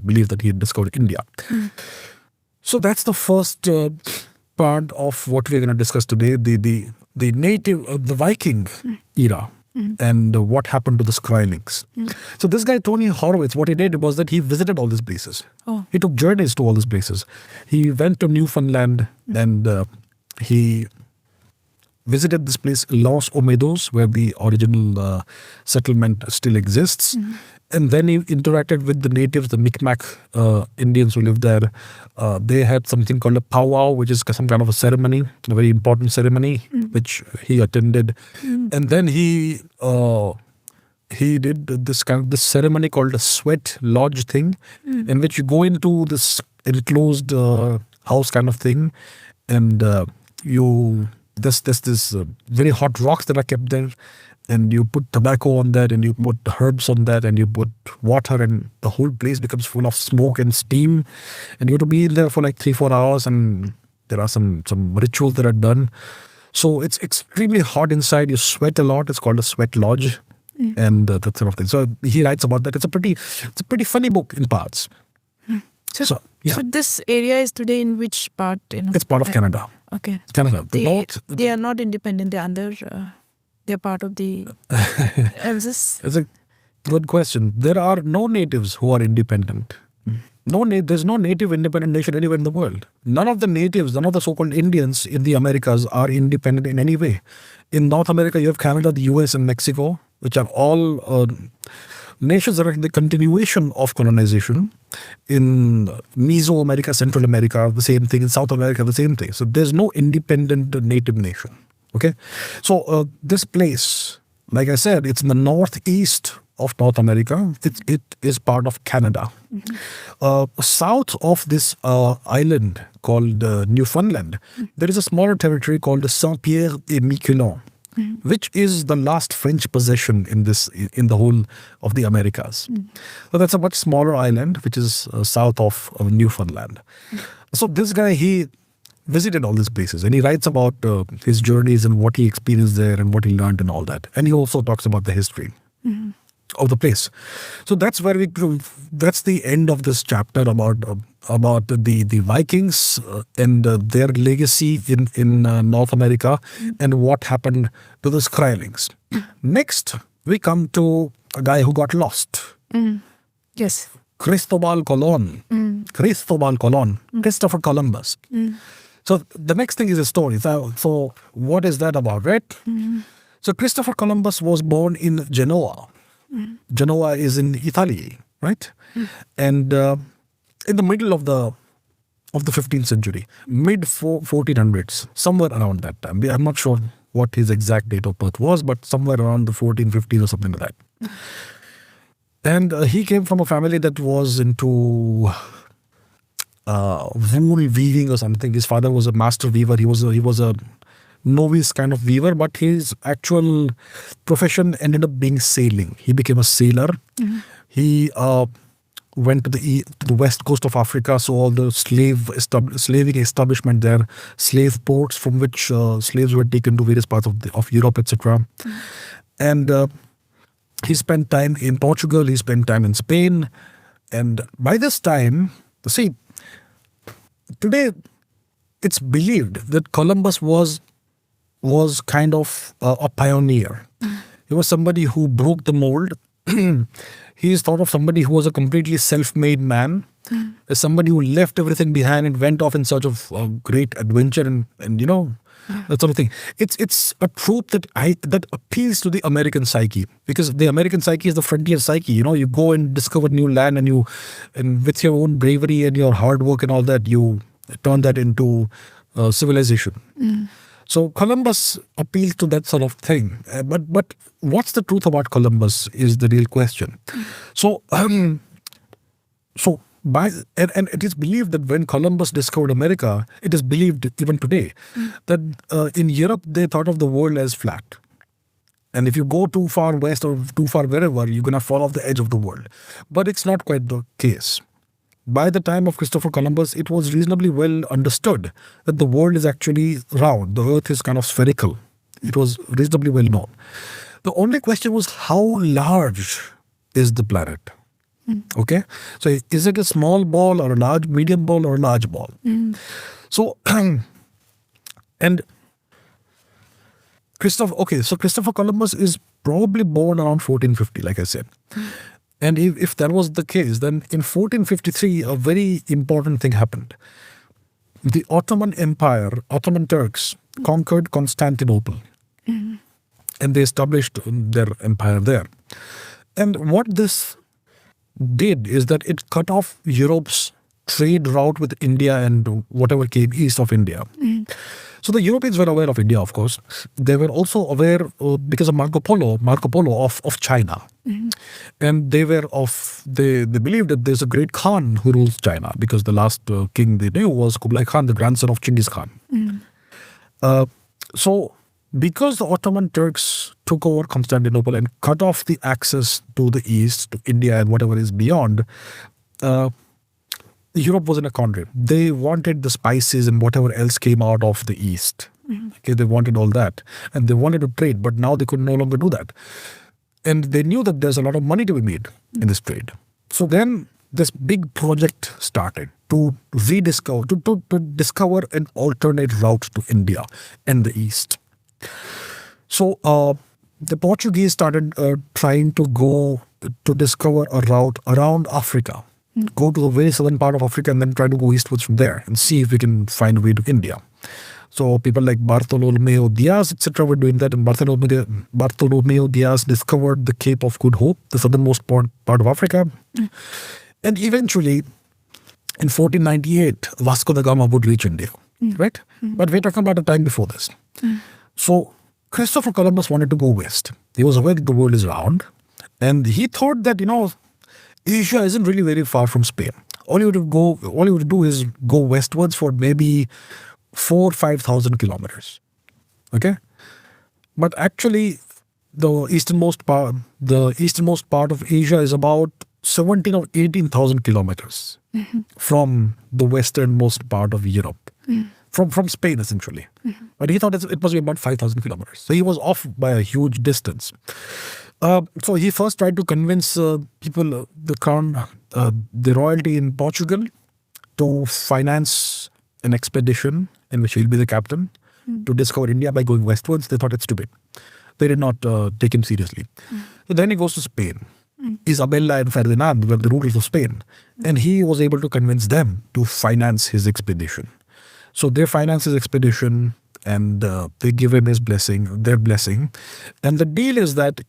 belief that he had discovered India. So that's the first part of what we're going to discuss today, the native, the Viking era. And what happened to the Skrælings. So this guy, Tony Horwitz, what he did was that he visited all these places. He took journeys to all these places. He went to Newfoundland and he visited this place, Los Olmedos, where the original settlement still exists. And then he interacted with the natives, the Micmac Indians who lived there. They had something called a powwow, which is some kind of a ceremony, a very important ceremony, which he attended. And then he did this ceremony called a sweat lodge thing, in which you go into this enclosed house kind of thing, and there's this very hot rocks that are kept there. And you put tobacco on that, and you put herbs on that, and you put water, and the whole place becomes full of smoke and steam. And you have to be in there for like 3-4 hours, and there are some rituals that are done. So it's extremely hot inside. You sweat a lot. It's called a sweat lodge, and that sort of thing. So he writes about that. It's a pretty funny book in parts. So this area is today in which part? It's part of Canada. Okay. Canada. They are not independent. They're under. They're part of the emphasis. It's a good question. There are no natives who are independent. There's no native independent nation anywhere in the world. None of the natives, none of the so-called Indians in the Americas are independent in any way. In North America, you have Canada, the US, and Mexico, which are all nations that are the continuation of colonization. In Mesoamerica, Central America, the same thing. In South America, the same thing. So there's no independent native nation. Okay, so this place, like I said, it's in the northeast of North America. It is part of Canada. South of this island called Newfoundland, there is a smaller territory called Saint-Pierre-et-Miquelon, which is the last French possession in the whole of the Americas. So that's a much smaller island, which is south of Newfoundland. So this guy, he visited all these places and he writes about his journeys and what he experienced there and what he learned and all that. And he also talks about the history. of the place. So that's where that's the end of this chapter about the Vikings and their legacy in North America and what happened to the Skrælings. Next, we come to a guy who got lost. Yes. Cristobal Colon. Christopher Columbus. So the next thing is a story. So what is that about, right? So Christopher Columbus was born in Genoa. Genoa is in Italy, right? And in the middle of the 15th century, mid 1400s, somewhere around that time. I'm not sure what his exact date of birth was, but somewhere around the 1450s or something like that. And he came from a family that was into wool weaving or something. His father was a master weaver. He was a novice kind of weaver, but his actual profession ended up being sailing. He became a sailor. He went to the west coast of Africa, so all the slaving establishment there, slave ports from which slaves were taken to various parts of Europe, etc. And he spent time in Portugal. He spent time in Spain. And by this time, see, today it's believed that Columbus was kind of a pioneer. He was somebody who broke the mold. He is thought of somebody who was a completely self-made man, as somebody who left everything behind and went off in search of great adventure and that sort of thing. It's a trope that appeals to the American psyche, because the American psyche is the frontier psyche. You go and discover new land, and with your own bravery and your hard work and all that, you turn that into civilization. So Columbus appeals to that sort of thing. But what's the truth about Columbus is the real question. So it is believed that when Columbus discovered America, it is believed even today that in Europe they thought of the world as flat. And if you go too far west or too far wherever, you're going to fall off the edge of the world. But it's not quite the case. By the time of Christopher Columbus, it was reasonably well understood that the world is actually round. The earth is kind of spherical. It was reasonably well known. The only question was, how large is the planet? Okay? So is it a small ball or a large, medium ball or a large ball? So, and Christopher Columbus is probably born around 1450, like I said. And if that was the case, then in 1453, a very important thing happened. The Ottoman Turks conquered Constantinople. And they established their empire there. And what this did is that it cut off Europe's trade route with India and whatever came east of India. So the Europeans were aware of India, of course. They were also aware, because of Marco Polo of China. And they believed that there's a great Khan who rules China, because the last king they knew was Kublai Khan, the grandson of Genghis Khan. So because the Ottoman Turks took over Constantinople and cut off the access to the east, to India and whatever is beyond, Europe was in a quandary. They wanted the spices and whatever else came out of the east. Okay, they wanted all that. And they wanted to trade, but now they could no longer do that. And they knew that there's a lot of money to be made in this trade. So then this big project started to discover an alternate route to India and the east. So the Portuguese started trying to go to discover a route around Africa. Go to the very southern part of Africa and then try to go eastwards from there and see if we can find a way to India. So people like Bartolomé Diaz, etc. were doing that, and Bartolomé Diaz discovered the Cape of Good Hope, the southernmost part of Africa. And eventually, in 1498, Vasco da Gama would reach India, right? But we're talking about a time before this. So Christopher Columbus wanted to go west. He was aware that the world is round, and he thought that, Asia isn't really very far from Spain. All you would do is go westwards for maybe 4,000 or 5,000 kilometers. Okay? But actually, the easternmost part of Asia is about 17 or 18,000 kilometers from the westernmost part of Europe. From Spain, essentially. But he thought it must be about 5,000 kilometers. So he was off by a huge distance. So he first tried to convince people, the crown, the royalty in Portugal, to finance an expedition in which he'll be the captain to discover India by going westwards. They thought it's stupid. They did not take him seriously. So then he goes to Spain. Isabella and Ferdinand were the rulers of Spain. And he was able to convince them to finance his expedition. So they finance his expedition and they give him his blessing, their blessing. And the deal is that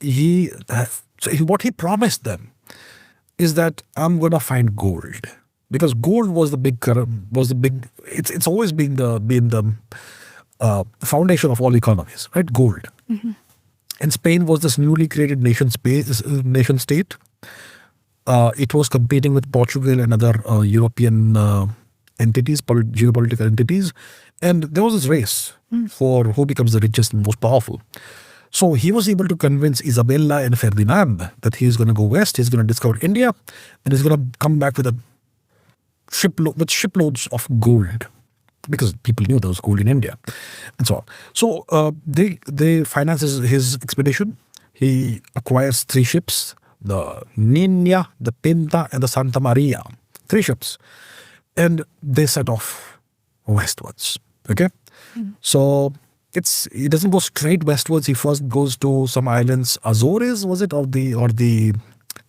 what he promised them is that I'm going to find gold. Because gold was the big, it's always been the foundation of all economies, right? Gold. And Spain was this newly created nation state. It was competing with Portugal and other European entities, geopolitical entities. And there was this race for who becomes the richest and most powerful. So he was able to convince Isabella and Ferdinand that he's going to go west, he's going to discover India, and he's going to come back with shiploads of gold. Because people knew there was gold in India, and so on. So they finance his expedition. He acquires 3 ships: the Nina, the Pinta, and the Santa Maria. 3 ships, and they set off westwards. Okay, so he doesn't go straight westwards. He first goes to some islands, Azores, was it, or the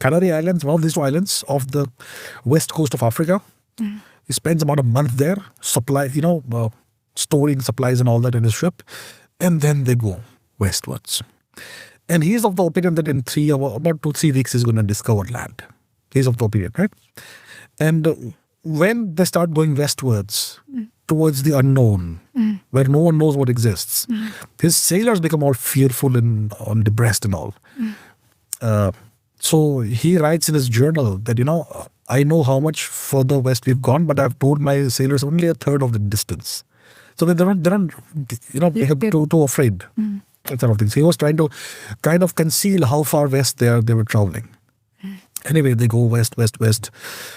Canary Islands, one of these 2 islands off the west coast of Africa. He spends about a month there, storing supplies and all that in his ship. And then they go westwards. And he's of the opinion that in about 2-3 weeks, he's going to discover land. He's of the opinion, right? And when they start going westwards, towards the unknown, where no one knows what exists, his sailors become all fearful and depressed and all. So he writes in his journal that, I know how much further west we've gone, but I've told my sailors only a third of the distance. So they're not too afraid. That sort of thing. So he was trying to kind of conceal how far west they were traveling. Anyway, they go west.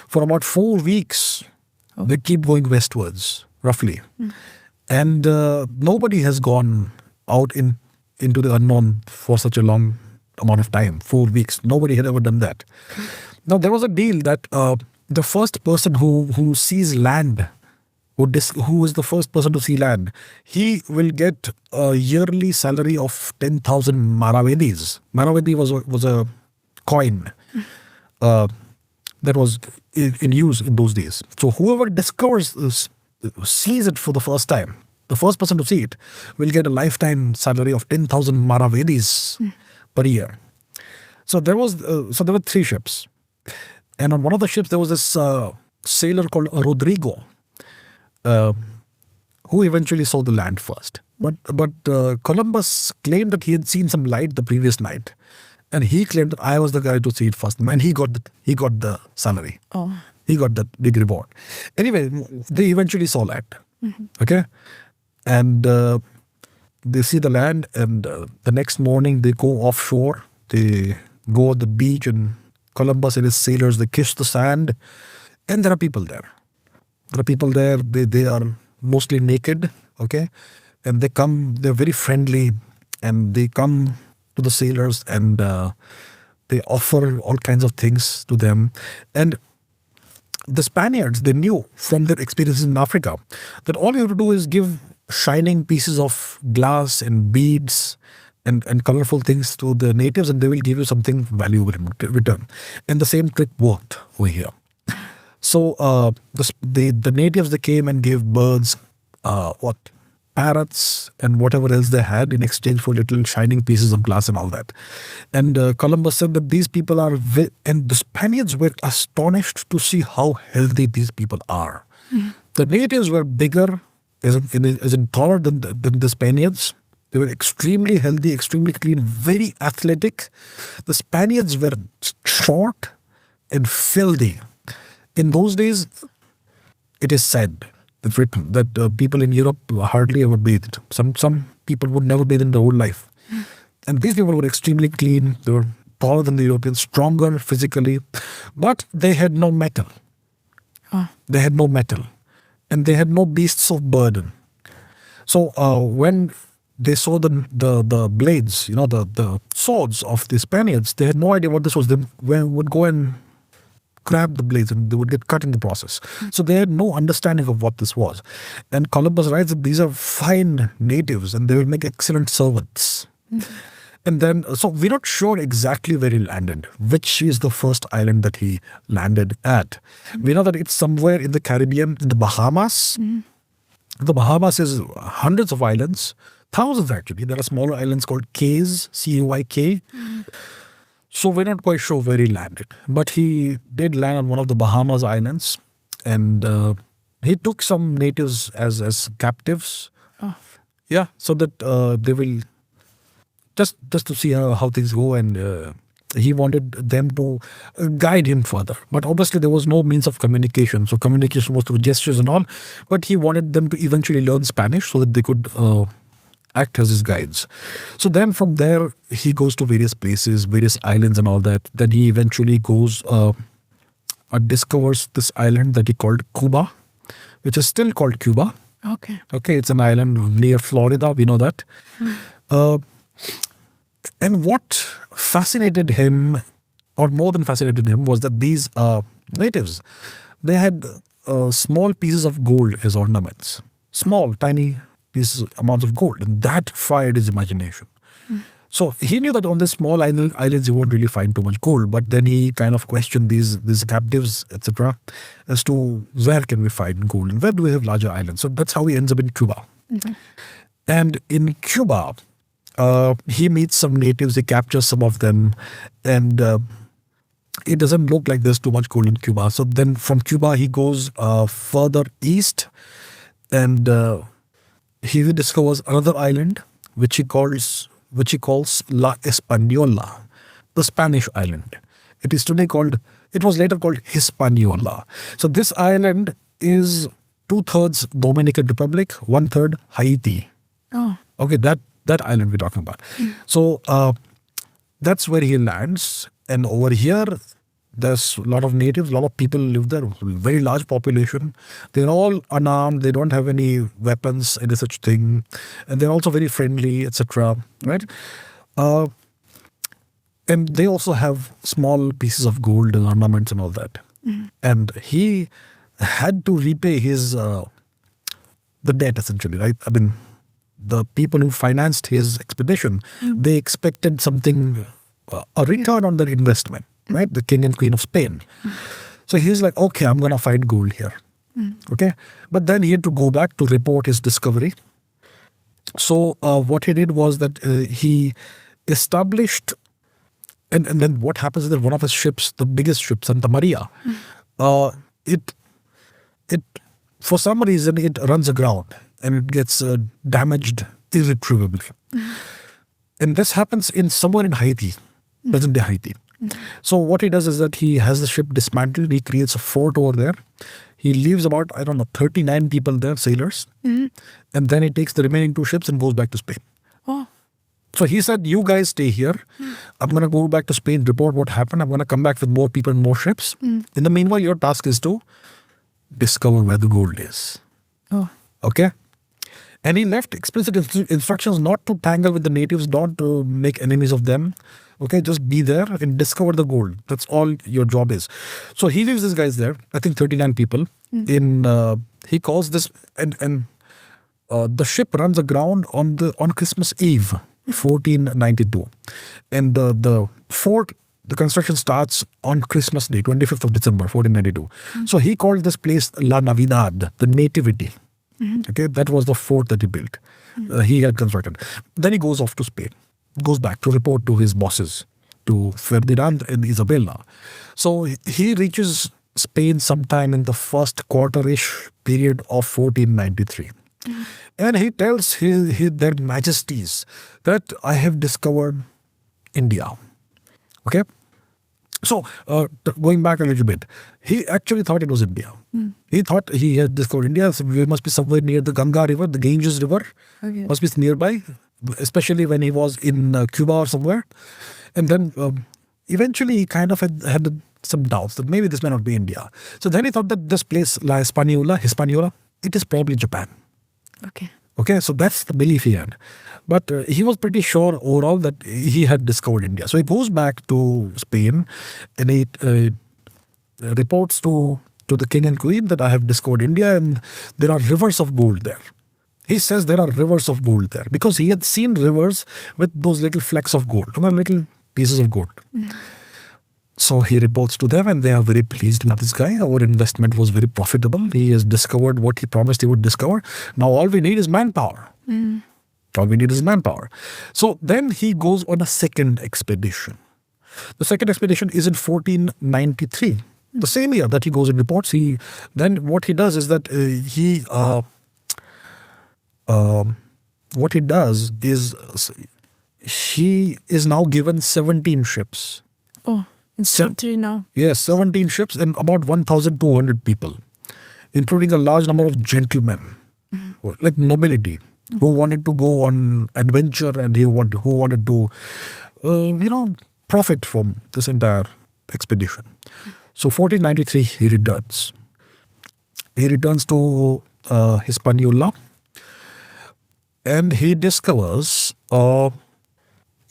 For about 4 weeks, they keep going westwards, roughly. And nobody has gone out into the unknown for such a long amount of time, 4 weeks. Nobody had ever done that. Now, there was a deal that the first person who sees land, who is the first person to see land, he will get a yearly salary of 10,000 maravedis. Maravedi was a coin that was in use in those days. So whoever sees it for the first time, the first person to see it, will get a lifetime salary of 10,000 maravedis per year. So there were 3 ships. And on one of the ships, there was this sailor called Rodrigo, who eventually saw the land first. But Columbus claimed that he had seen some light the previous night. And he claimed that I was the guy to see it first. And he got the salary. Oh. He got that big reward. Anyway, they eventually saw land. Okay? And they see the land, and the next morning they go offshore. They go on the beach, and Columbus and his sailors, they kiss the sand, and there are people there. They are mostly naked, okay? And they're very friendly, and they come to the sailors, and they offer all kinds of things to them. And the Spaniards, they knew from their experiences in Africa that all you have to do is give shining pieces of glass and beads and colorful things to the natives, and they will give you something valuable in return. And the same trick worked over here. So the natives, they came and gave birds, parrots and whatever else they had in exchange for little shining pieces of glass and all that. And Columbus said that these people are, and the Spaniards were astonished to see how healthy these people are. The natives were bigger, as in taller than the Spaniards. They were extremely healthy, extremely clean, very athletic. The Spaniards were short and filthy. In those days, it is said, written, that people in Europe hardly ever bathed. Some people would never bathe in their whole life. And these people were extremely clean. They were taller than the Europeans, stronger physically, but they had no metal. They had no metal. And they had no beasts of burden. So when they saw the blades, the swords of the Spaniards. They had no idea what this was. They would go and grab the blades and they would get cut in the process. So they had no understanding of what this was. And Columbus writes that these are fine natives and they will make excellent servants. And then, so we're not sure exactly where he landed, which is the first island that he landed at. We know that it's somewhere in the Caribbean, in the Bahamas. The Bahamas is hundreds of islands, thousands actually. There are smaller islands called Cays, C-A-Y-K. So we're not quite sure where he landed. But he did land on one of the Bahamas islands. And he took some natives as captives. Oh. Yeah, so that they will... Just to see how things go, and he wanted them to guide him further. But obviously there was no means of communication. So communication was through gestures and all. But he wanted them to eventually learn Spanish so that they could act as his guides. So then from there, he goes to various places, various islands and all that. Then he eventually goes, discovers this island that he called Cuba, which is still called Cuba. Okay. Okay, it's an island near Florida. We know that. And what fascinated him, or more than fascinated him, was that these natives, they had small pieces of gold as ornaments. Small, tiny pieces, amounts of gold. And that fired his imagination. So he knew that on the small islands, you won't really find too much gold. But then he kind of questioned these captives, etc., as to where can we find gold and where do we have larger islands. So that's how he ends up in Cuba. And in Cuba, he meets some natives, he captures some of them, and it doesn't look like there's too much gold in Cuba. So then from Cuba, he goes further east, and he discovers another island, which he calls La Hispaniola, the Spanish island. It was later called Hispaniola. So this island is 2/3 Dominican Republic, 1/3 Haiti. Oh. Okay, that island we're talking about. So that's where he lands. And over here, there's a lot of natives, a lot of people live there, very large population. They're all unarmed. They don't have any weapons, any such thing. And they're also very friendly, etc. Right? And they also have small pieces of gold and ornaments and all that. And he had to repay his the debt, essentially, right? I mean, the people who financed his expedition, they expected something, a return on their investment, right? The king and queen of Spain. So he's like, okay, I'm going to find gold here. Okay. But then he had to go back to report his discovery. So what he did was that he established, and then what happens is that one of his ships, the biggest ship, Santa Maria, it for some reason, it runs aground. And it gets damaged irretrievably. And this happens somewhere in Haiti, present-day Haiti. So what he does is that he has the ship dismantled. He creates a fort over there. He leaves about, 39 people there, sailors. And then he takes the remaining 2 ships and goes back to Spain. Oh. So he said, you guys stay here. I'm going to go back to Spain, report what happened. I'm going to come back with more people and more ships. In the meanwhile, your task is to discover where the gold is. Oh. Okay? And he left explicit instructions not to tangle with the natives, not to make enemies of them. Okay, just be there and discover the gold. That's all your job is. So he leaves these guys there, I think 39 people. He calls this, and the ship runs aground on Christmas Eve, 1492. And the fort, the construction starts on Christmas Day, 25th of December, 1492. So he called this place La Navidad, the Nativity. Okay, that was the fort that he built. He had constructed. Then he goes off to Spain, goes back to report to his bosses, to Ferdinand and Isabella. So he reaches Spain sometime in the first quarter-ish period of 1493. And he tells their majesties that I have discovered India. Okay? So, going back a little bit, he actually thought it was India. He thought he had discovered India. So we must be somewhere near the Ganga River, the Ganges River. Okay. Must be nearby, especially when he was in Cuba or somewhere. And then eventually he kind of had some doubts that maybe this may not be India. So then he thought that this place, La Hispaniola, it is probably Japan. Okay. Okay, so that's the belief he had. But he was pretty sure overall that he had discovered India. So he goes back to Spain and he reports to the king and queen that I have discovered India and there are rivers of gold there. He says there are rivers of gold there because he had seen rivers with those little flecks of gold, little pieces of gold. So he reports to them and they are very pleased with this guy. Our investment was very profitable. He has discovered what he promised he would discover. Now all we need is manpower. All we need is manpower. So then he goes on a second expedition. The second expedition is in 1493. The same year that he goes and reports, then what he does is that he is now given 17 ships. Oh, it's 3 now. Yes, 17 ships and about 1,200 people, including a large number of gentlemen, like nobility, who wanted to go on adventure and who wanted to, profit from this entire expedition. So 1493, he returns. He returns to Hispaniola and he discovers,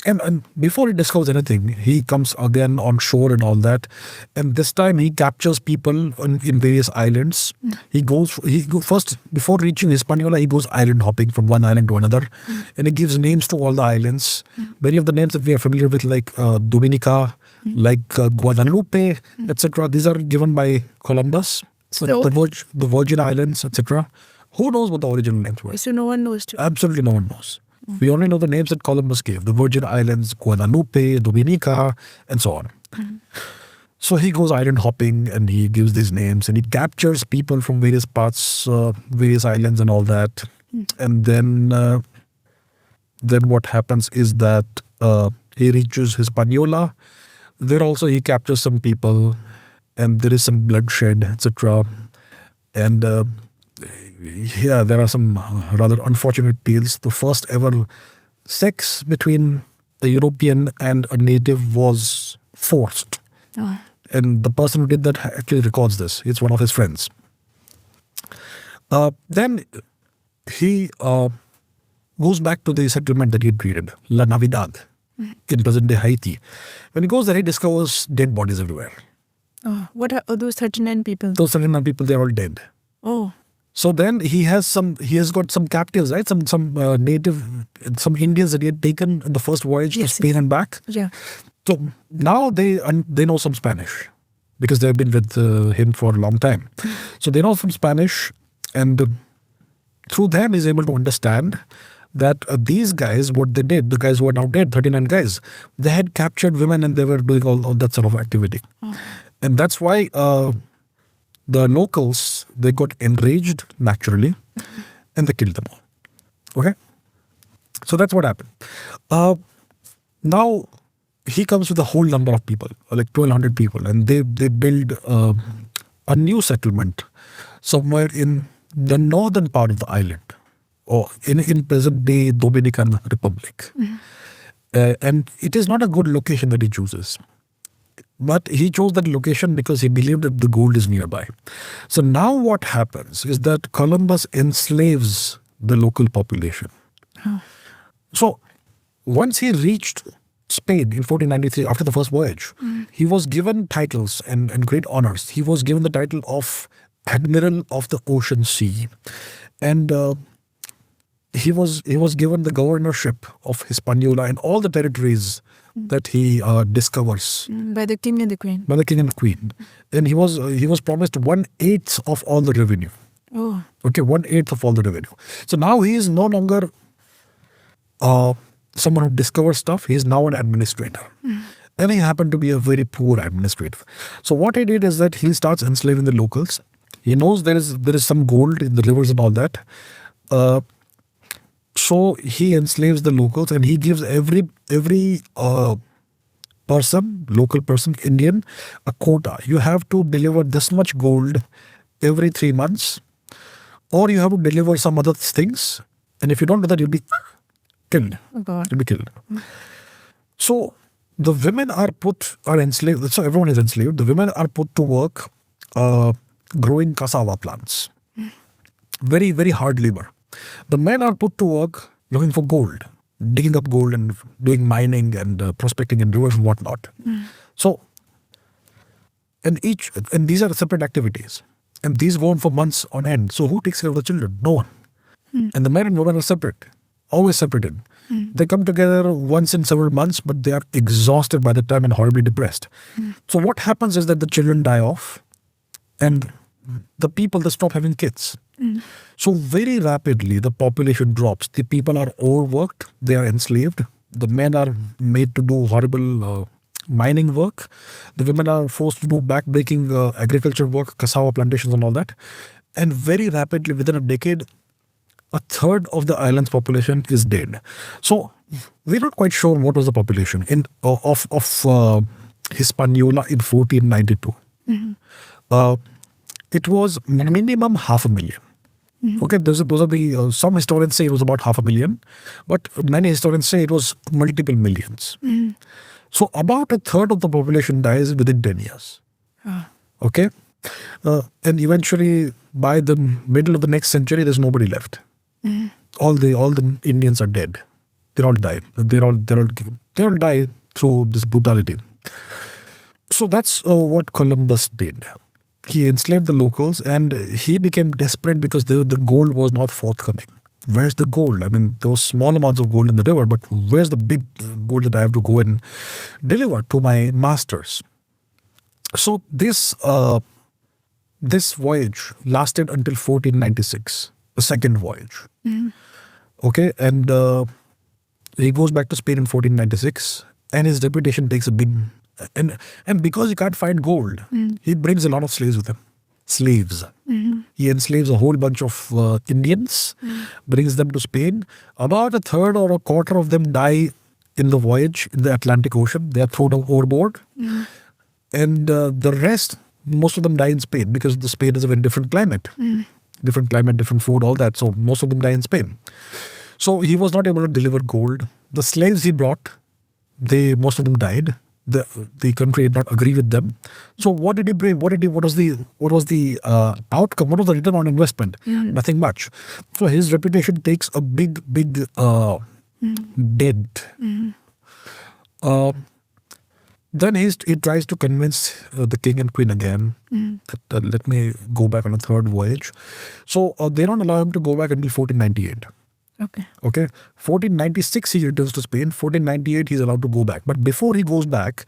and before he discovers anything, he comes again on shore and all that. And this time he captures people in various islands. He goes first, before reaching Hispaniola, he goes island hopping from one island to another. And he gives names to all the islands. Many of the names that we are familiar with, like Dominica, like Guadalupe, etc. These are given by Columbus. So, the Virgin Islands, etc. Who knows what the original names were? So no one knows too. Absolutely no one knows. We only know the names that Columbus gave. The Virgin Islands, Guadalupe, Dominica, and so on. So he goes island hopping and he gives these names and he captures people from various parts, various islands and all that. And then what happens is that he reaches Hispaniola. There also he captures some people and there is some bloodshed, etc. And there are some rather unfortunate tales. The first ever sex between a European and a native was forced. Oh. And the person who did that actually records this. It's one of his friends. Then he goes back to the settlement that he had created, La Navidad, in present-day Haiti. When he goes there, he discovers dead bodies everywhere. Oh, what are those 39 people? Those 39 people, they're all dead. Oh. So then he has got some captives, right? Some native, some Indians that he had taken in the first voyage to Spain and back. Yeah. So now they know some Spanish because they've been with him for a long time. So they know some Spanish, and through them he's able to understand that these guys, what they did, the guys who are now dead, 39 guys, they had captured women and they were doing all that sort of activity. Oh. And that's why the locals, they got enraged naturally and they killed them all. Okay? So that's what happened. Now he comes with a whole number of people, like 1,200 people, and they build a new settlement somewhere in the northern part of the island, or in present-day Dominican Republic. And it is not a good location that he chooses. But he chose that location because he believed that the gold is nearby. So now what happens is that Columbus enslaves the local population. Oh. So once he reached Spain in 1493, after the first voyage, he was given titles and great honors. He was given the title of Admiral of the Ocean Sea. And he was given the governorship of Hispaniola and all the territories that he discovers. By the king and the queen. By the king and the queen. And he was promised 1/8 of all the revenue. Oh. Okay, 1/8 of all the revenue. So now he is no longer someone who discovers stuff. He is now an administrator. And he happened to be a very poor administrator. So what he did is that he starts enslaving the locals. He knows there is some gold in the rivers and all that. So he enslaves the locals and he gives every local person, Indian, a quota. You have to deliver this much gold every 3 months, or you have to deliver some other things. And if you don't do that, you'll be killed. Oh God. You'll be killed. So the women are enslaved. So everyone is enslaved. The women are put to work growing cassava plants. Very, very hard labor. The men are put to work looking for gold, digging up gold and doing mining and prospecting in rivers and whatnot. So, and these are separate activities. And these go on for months on end. So who takes care of the children? No one. And the men and women are separate, always separated. They come together once in several months, but they are exhausted by the time and horribly depressed. So what happens is that the children die off and the people, they stop having kids. So very rapidly, the population drops. The people are overworked. They are enslaved. The men are made to do horrible mining work. The women are forced to do back-breaking agriculture work, cassava plantations and all that. And very rapidly, within a decade, a third of the island's population is dead. So we're not quite sure what was the population of Hispaniola in 1492. It was minimum 500,000. Okay, those are the some historians say it was about 500,000, but many historians say it was multiple millions. So about a third of the population dies within 10 years. Okay, and eventually by the middle of the next century, there's nobody left. All the Indians are dead. They all died. They all die through this brutality. So that's what Columbus did. He enslaved the locals and he became desperate because the gold was not forthcoming. Where's the gold? I mean, there was small amounts of gold in the river, but where's the big gold that I have to go and deliver to my masters? So this voyage lasted until 1496, the second voyage. Okay, and he goes back to Spain in 1496, and his reputation takes a big... And because he can't find gold, he brings a lot of slaves with him. Slaves. He enslaves a whole bunch of Indians, brings them to Spain. About a third or a quarter of them die in the voyage in the Atlantic Ocean. They are thrown overboard. And the rest, most of them die in Spain because the Spain is a very different climate. Different climate, different food, all that. So most of them die in Spain. So he was not able to deliver gold. The slaves he brought, most of them died. The country did not agree with them. So what did he bring? What was the outcome? What was the return on investment? Nothing much. So his reputation takes a big dent. Then he tries to convince the king and queen again that let me go back on a third voyage. So they don't allow him to go back until 1498. Okay. 1496 he returns to Spain. 1498 he's allowed to go back. But before he goes back,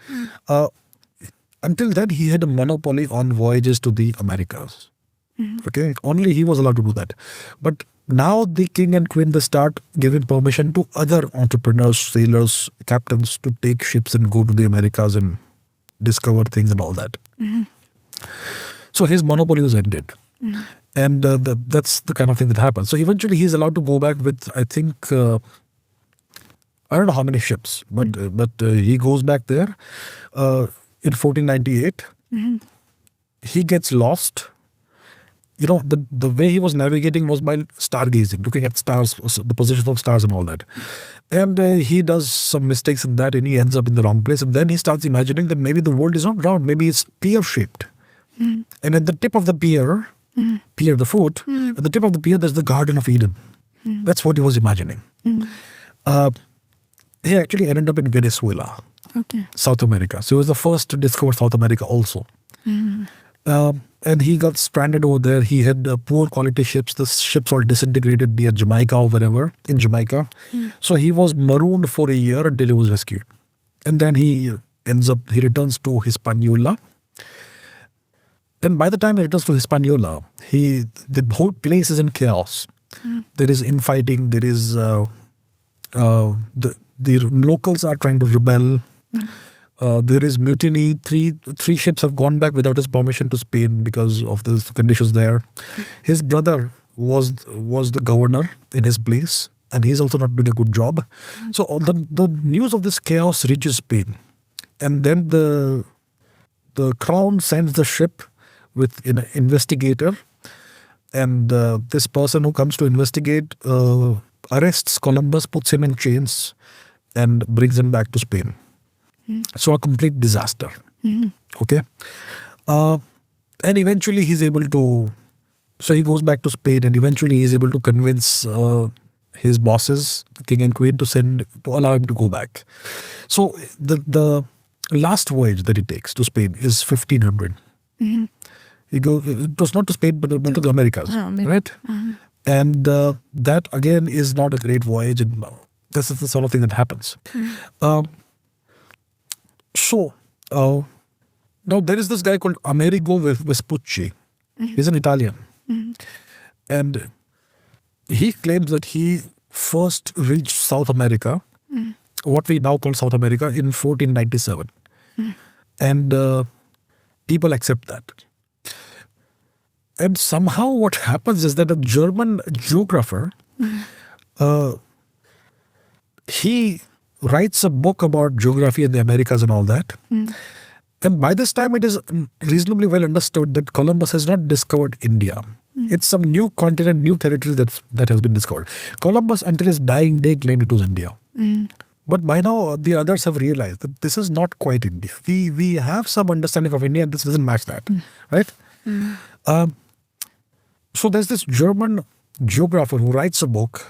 until then he had a monopoly on voyages to the Americas. Okay, only he was allowed to do that. But now the king and queen, they start giving permission to other entrepreneurs, sailors, captains to take ships and go to the Americas and discover things and all that. So his monopoly was ended. And that's the kind of thing that happens. So eventually he's allowed to go back with, I think, I don't know how many ships, but he goes back there in 1498. He gets lost. You know, the way he was navigating was by stargazing, looking at stars, the position of stars and all that. And he does some mistakes in that and he ends up in the wrong place. And then he starts imagining that maybe the world is not round, maybe it's pear-shaped. And at the tip of the pier, the foot, at the tip of the pier, there's the Garden of Eden. That's what he was imagining. He actually ended up in Venezuela, South America. So he was the first to discover South America also. And he got stranded over there. He had poor quality ships. The ships all disintegrated near Jamaica or wherever, in Jamaica. So he was marooned for a year until he was rescued. And then he returns to Hispaniola. And by the time he returns to Hispaniola, the whole place is in chaos. There is infighting. There is the locals are trying to rebel. There is mutiny. Three ships have gone back without his permission to Spain because of the conditions there. His brother was the governor in his place, and he's also not doing a good job. So the news of this chaos reaches Spain, and then the crown sends the ship with an investigator, and this person who comes to investigate arrests Columbus, puts him in chains, and brings him back to Spain. So a complete disaster. Okay, and eventually he's able to So he goes back to Spain, and eventually he is able to convince his bosses, the king and queen, to allow him to go back. So the last voyage that he takes to Spain is 1500. He goes. It was not to Spain, but to the Americas, right? And that again is not a great voyage, and this is the sort of thing that happens. So now there is this guy called Amerigo Vespucci. He's an Italian, and he claims that he first reached South America, what we now call South America, in 1497, and people accept that. And somehow what happens is that a German geographer, he writes a book about geography in the Americas and all that. And by this time, it is reasonably well understood that Columbus has not discovered India. It's some new continent, new territory that has been discovered. Columbus, until his dying day, claimed it was India. But by now, the others have realized that this is not quite India. We have some understanding of India, and this doesn't match that, right? So there's this German geographer who writes a book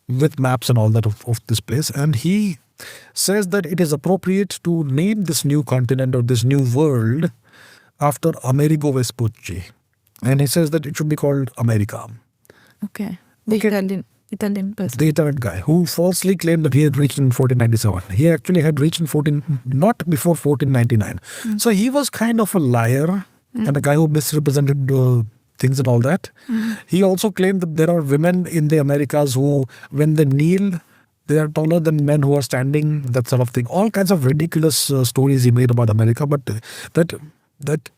with maps and all that of this place, and he says that it is appropriate to name this new continent or this new world after Amerigo Vespucci. And he says that it should be called America. Okay. The Italian person. The Italian guy who falsely claimed that he had reached in 1497. He actually had reached in not before 1499. So he was kind of a liar and a guy who misrepresented things and all that. He also claimed that there are women in the Americas who, when they kneel, they are taller than men who are standing, that sort of thing. All kinds of ridiculous stories he made about America, but that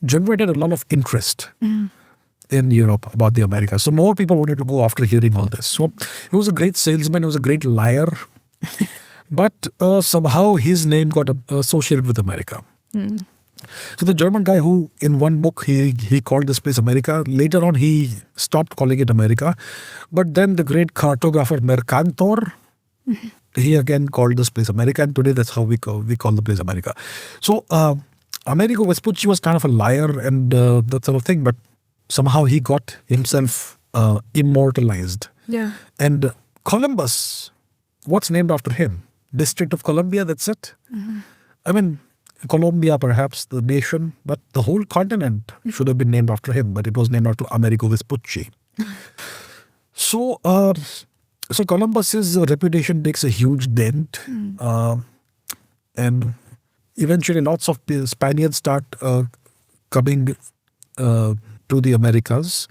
generated a lot of interest in Europe about the Americas. So more people wanted to go after hearing all this. So he was a great salesman, he was a great liar, but somehow his name got associated with America. So the German guy who, in one book, he called this place America. Later on, he stopped calling it America. But then the great cartographer Mercator, he again called this place America. And today, that's how we call the place America. So Amerigo Vespucci was kind of a liar and that sort of thing. But somehow he got himself immortalized. Yeah. And Columbus, what's named after him? District of Columbia, that's it. I mean, Colombia, perhaps, the nation, but the whole continent should have been named after him, but it was named after Amerigo Vespucci. So Columbus's reputation takes a huge dent, and eventually lots of the Spaniards start coming to the Americas.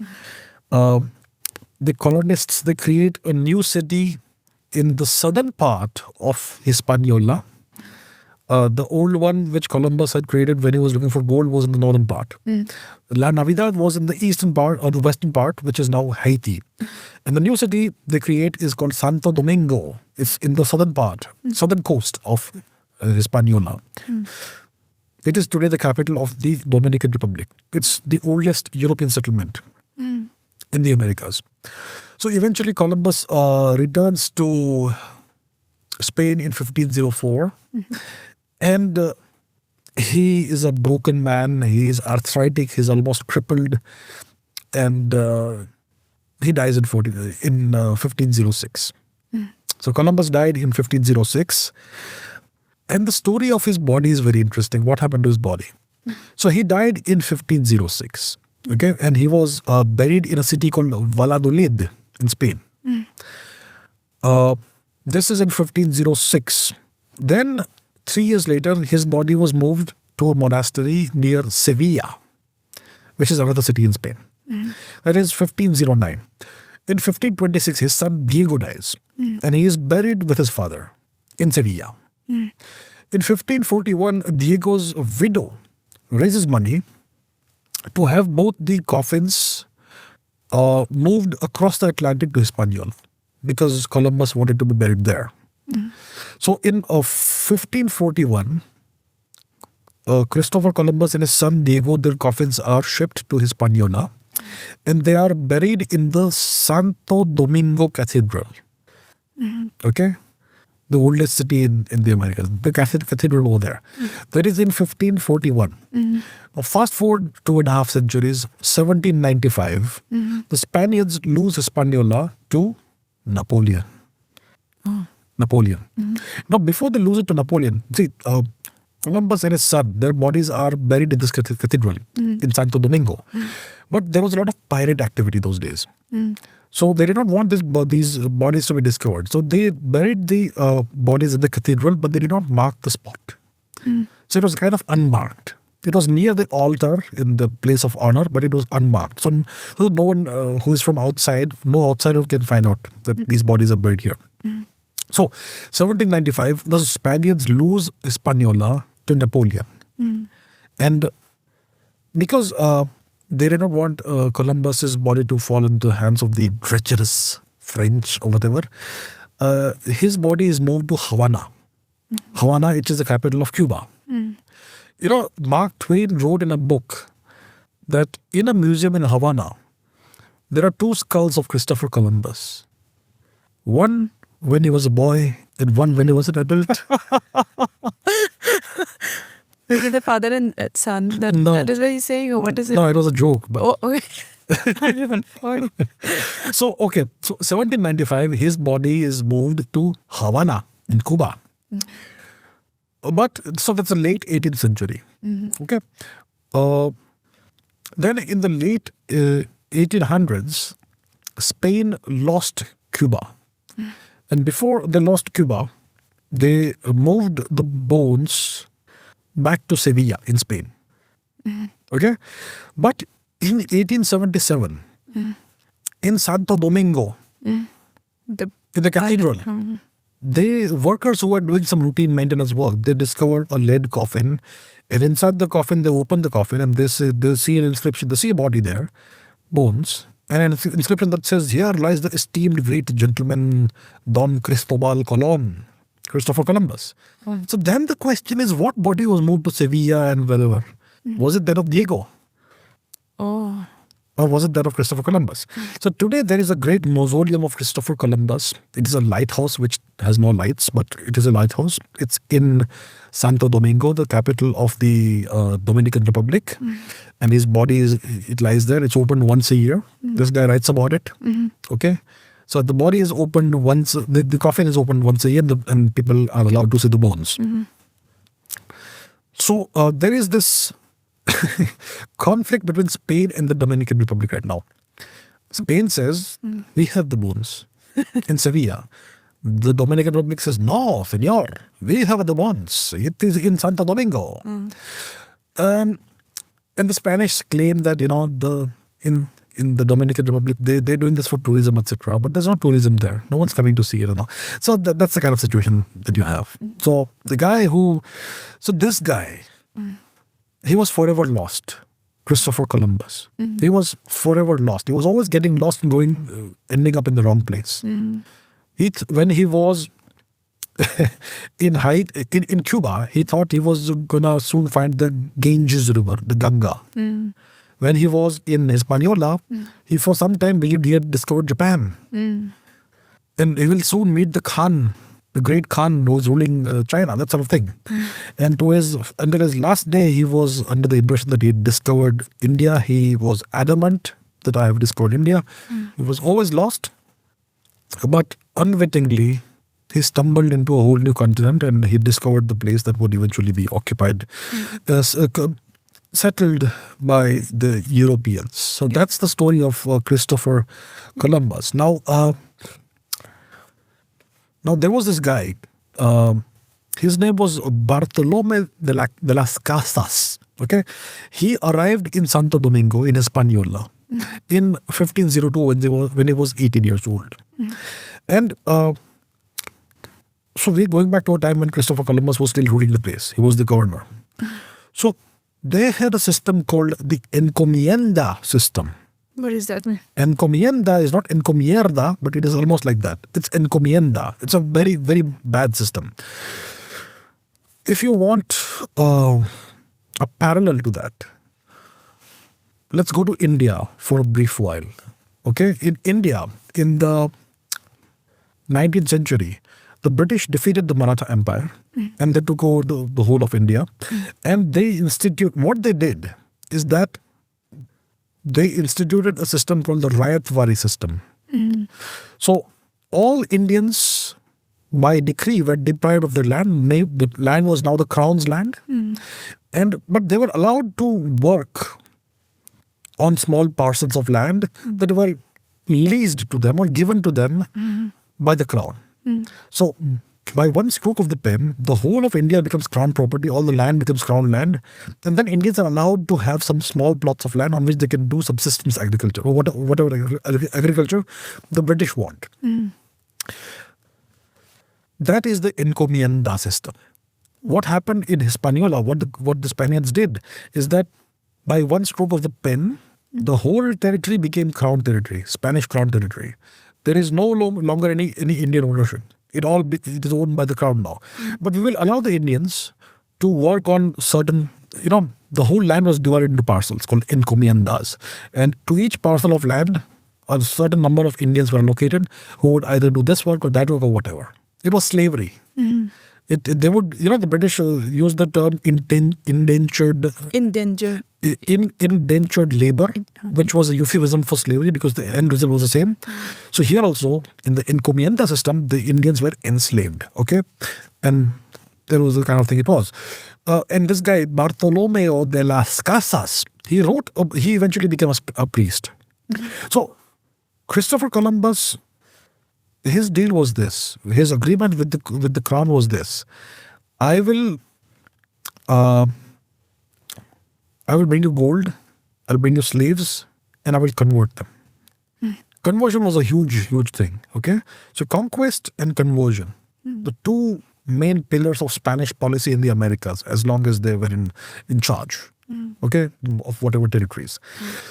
The colonists, they create a new city in the southern part of Hispaniola. The old one which Columbus had created when he was looking for gold was in the northern part. La Navidad was in the eastern part or the western part, which is now Haiti. And the new city they create is called Santo Domingo. It's in the southern part, southern coast of Hispaniola. It is today the capital of the Dominican Republic. It's the oldest European settlement in the Americas. So eventually Columbus returns to Spain in 1504. And he is a broken man. He is arthritic. He's almost crippled. And he dies in 1506. So Columbus died in 1506. And the story of his body is very interesting. What happened to his body? So he died in 1506. Okay, and he was buried in a city called Valladolid in Spain. This is in 1506. Then 3 years later, his body was moved to a monastery near Sevilla, which is another city in Spain. That is 1509. In 1526, his son Diego dies, and he is buried with his father in Sevilla. In 1541, Diego's widow raises money to have both the coffins moved across the Atlantic to Hispaniola, because Columbus wanted to be buried there. So in 1541, Christopher Columbus and his son Diego, their coffins are shipped to Hispaniola, and they are buried in the Santo Domingo Cathedral. Okay? the oldest city in the Americas, the cathedral over there. That is in 1541. Now, fast forward 2.5 centuries, 1795, the Spaniards lose Hispaniola to Napoleon. Napoleon. Now, before they lose it to Napoleon, see, Columbus and his son, their bodies are buried in this cathedral in Santo Domingo. But there was a lot of pirate activity those days. So they did not want these bodies to be discovered. So they buried the bodies in the cathedral, but they did not mark the spot. So it was kind of unmarked. It was near the altar in the place of honor, but it was unmarked. So no one who is from outside, no outsider can find out that these bodies are buried here. So 1795, the Spaniards lose Hispaniola to Napoleon. And because they did not want Columbus's body to fall into the hands of the treacherous French or whatever, his body is moved to Havana. Havana, which is the capital of Cuba. You know, Mark Twain wrote in a book that in a museum in Havana, there are 2 skulls of Christopher Columbus. One when he was a boy and one when he was an adult. Is it the father and son? No. That is what he's saying, or what is it? No, it was a joke. But Oh, okay. I haven't heard. So 1795, his body is moved to Havana in Cuba. But, so that's the late 18th century. Okay. Then in the late 1800s, Spain lost Cuba. And before they lost Cuba, they moved the bones back to Sevilla in Spain. Okay? But in 1877, in Santo Domingo, in the cathedral, the workers who were doing some routine maintenance work, they discovered a lead coffin. And inside the coffin, they opened the coffin and they see an inscription. They see a body there, bones. And an inscription that says, "Here lies the esteemed great gentleman Don Cristobal Colon, Christopher Columbus." So then the question is, what body was moved to Sevilla and wherever? Was it that of Diego? Oh. Or was it that of Christopher Columbus? So today there is a great mausoleum of Christopher Columbus. It is a lighthouse which has no lights, but it is a lighthouse. It's in Santo Domingo, the capital of the Dominican Republic. And his body, it lies there. It's opened once a year. This guy writes about it. Okay. So the body is opened once, the coffin is opened once a year and people are allowed to see the bones. So there is this conflict between Spain and the Dominican Republic right now. Spain says, we have the bones in Sevilla. The Dominican Republic says, no, senor, we have the bones. It is in Santo Domingo. And the Spanish claim that, in the Dominican Republic, they're doing this for tourism, etc. But there's no tourism there. No one's coming to see it. So that's the kind of situation that you have. So this guy, he was forever lost. Christopher Columbus. He was forever lost. He was always getting lost and ending up in the wrong place. When he was in Cuba, he thought he was gonna soon find the Ganges River, the Ganga. When he was in Hispaniola, he for some time believed he had discovered Japan. And he will soon meet the Khan, the great Khan who was ruling China, that sort of thing. And until his last day, he was under the impression that he had discovered India. He was adamant that I have discovered India. He was always lost. But unwittingly, he stumbled into a whole new continent and he discovered the place that would eventually be occupied, settled by the Europeans. So that's the story of Christopher Columbus. Now there was this guy. His name was Bartolomé de las Casas. Okay, he arrived in Santo Domingo in Hispaniola in 1502 when he was 18 years old. And so we're going back to a time when Christopher Columbus was still ruling the place. He was the governor. So they had a system called the Encomienda system. What does that mean? Encomienda is not Encomierda, but it is almost like that. It's Encomienda. It's a very, very bad system. If you want a parallel to that, let's go to India for a brief while. Okay? In India, in the 19th century, the British defeated the Maratha Empire and they took over the whole of India. And what they did is that they instituted a system called the Rayatwari system. So all Indians by decree were deprived of their land. The land was now the crown's land. But they were allowed to work on small parcels of land that were leased to them or given to them by the crown. So by one stroke of the pen, the whole of India becomes crown property, all the land becomes crown land, and then Indians are allowed to have some small plots of land on which they can do subsistence agriculture or whatever agriculture the British want. That is the Encomienda system. What happened in Hispaniola, what the Spaniards did, is that by one stroke of the pen, the whole territory became crown territory, Spanish crown territory. There is no longer any Indian ownership. It is owned by the crown now. But we will allow the Indians to work on certain, the whole land was divided into parcels called encomiendas. And to each parcel of land, a certain number of Indians were allocated who would either do this work or that work or whatever. It was slavery. They would, the British use the term indentured labor, which was a euphemism for slavery because the end result was the same. So here also, in the Encomienda system, the Indians were enslaved, okay? And there was the kind of thing it was. And this guy, Bartolomé de las Casas, he eventually became a priest. So Christopher Columbus, his deal was this. His agreement with the crown was this. I will bring you gold, I'll bring you slaves, and I will convert them. Conversion was a huge, huge thing. Okay? So conquest and conversion, the two main pillars of Spanish policy in the Americas, as long as they were in charge. Okay, of whatever territories.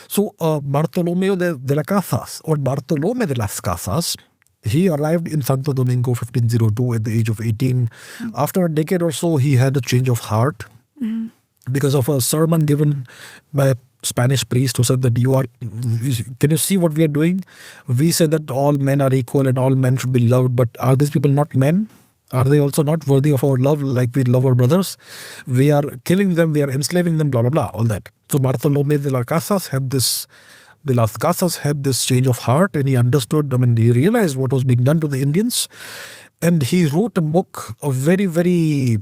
So Bartolomé de las Casas, or Bartolomé de las Casas, he arrived in Santo Domingo 1502 at the age of 18. After a decade or so, he had a change of heart because of a sermon given by a Spanish priest who said that can you see what we are doing? We say that all men are equal and all men should be loved, but are these people not men? Are they also not worthy of our love like we love our brothers? We are killing them, we are enslaving them, blah, blah, blah, all that. So Bartolomé de las Casas had this change of heart, and he understood, he realized what was being done to the Indians, and he wrote a book, a very, very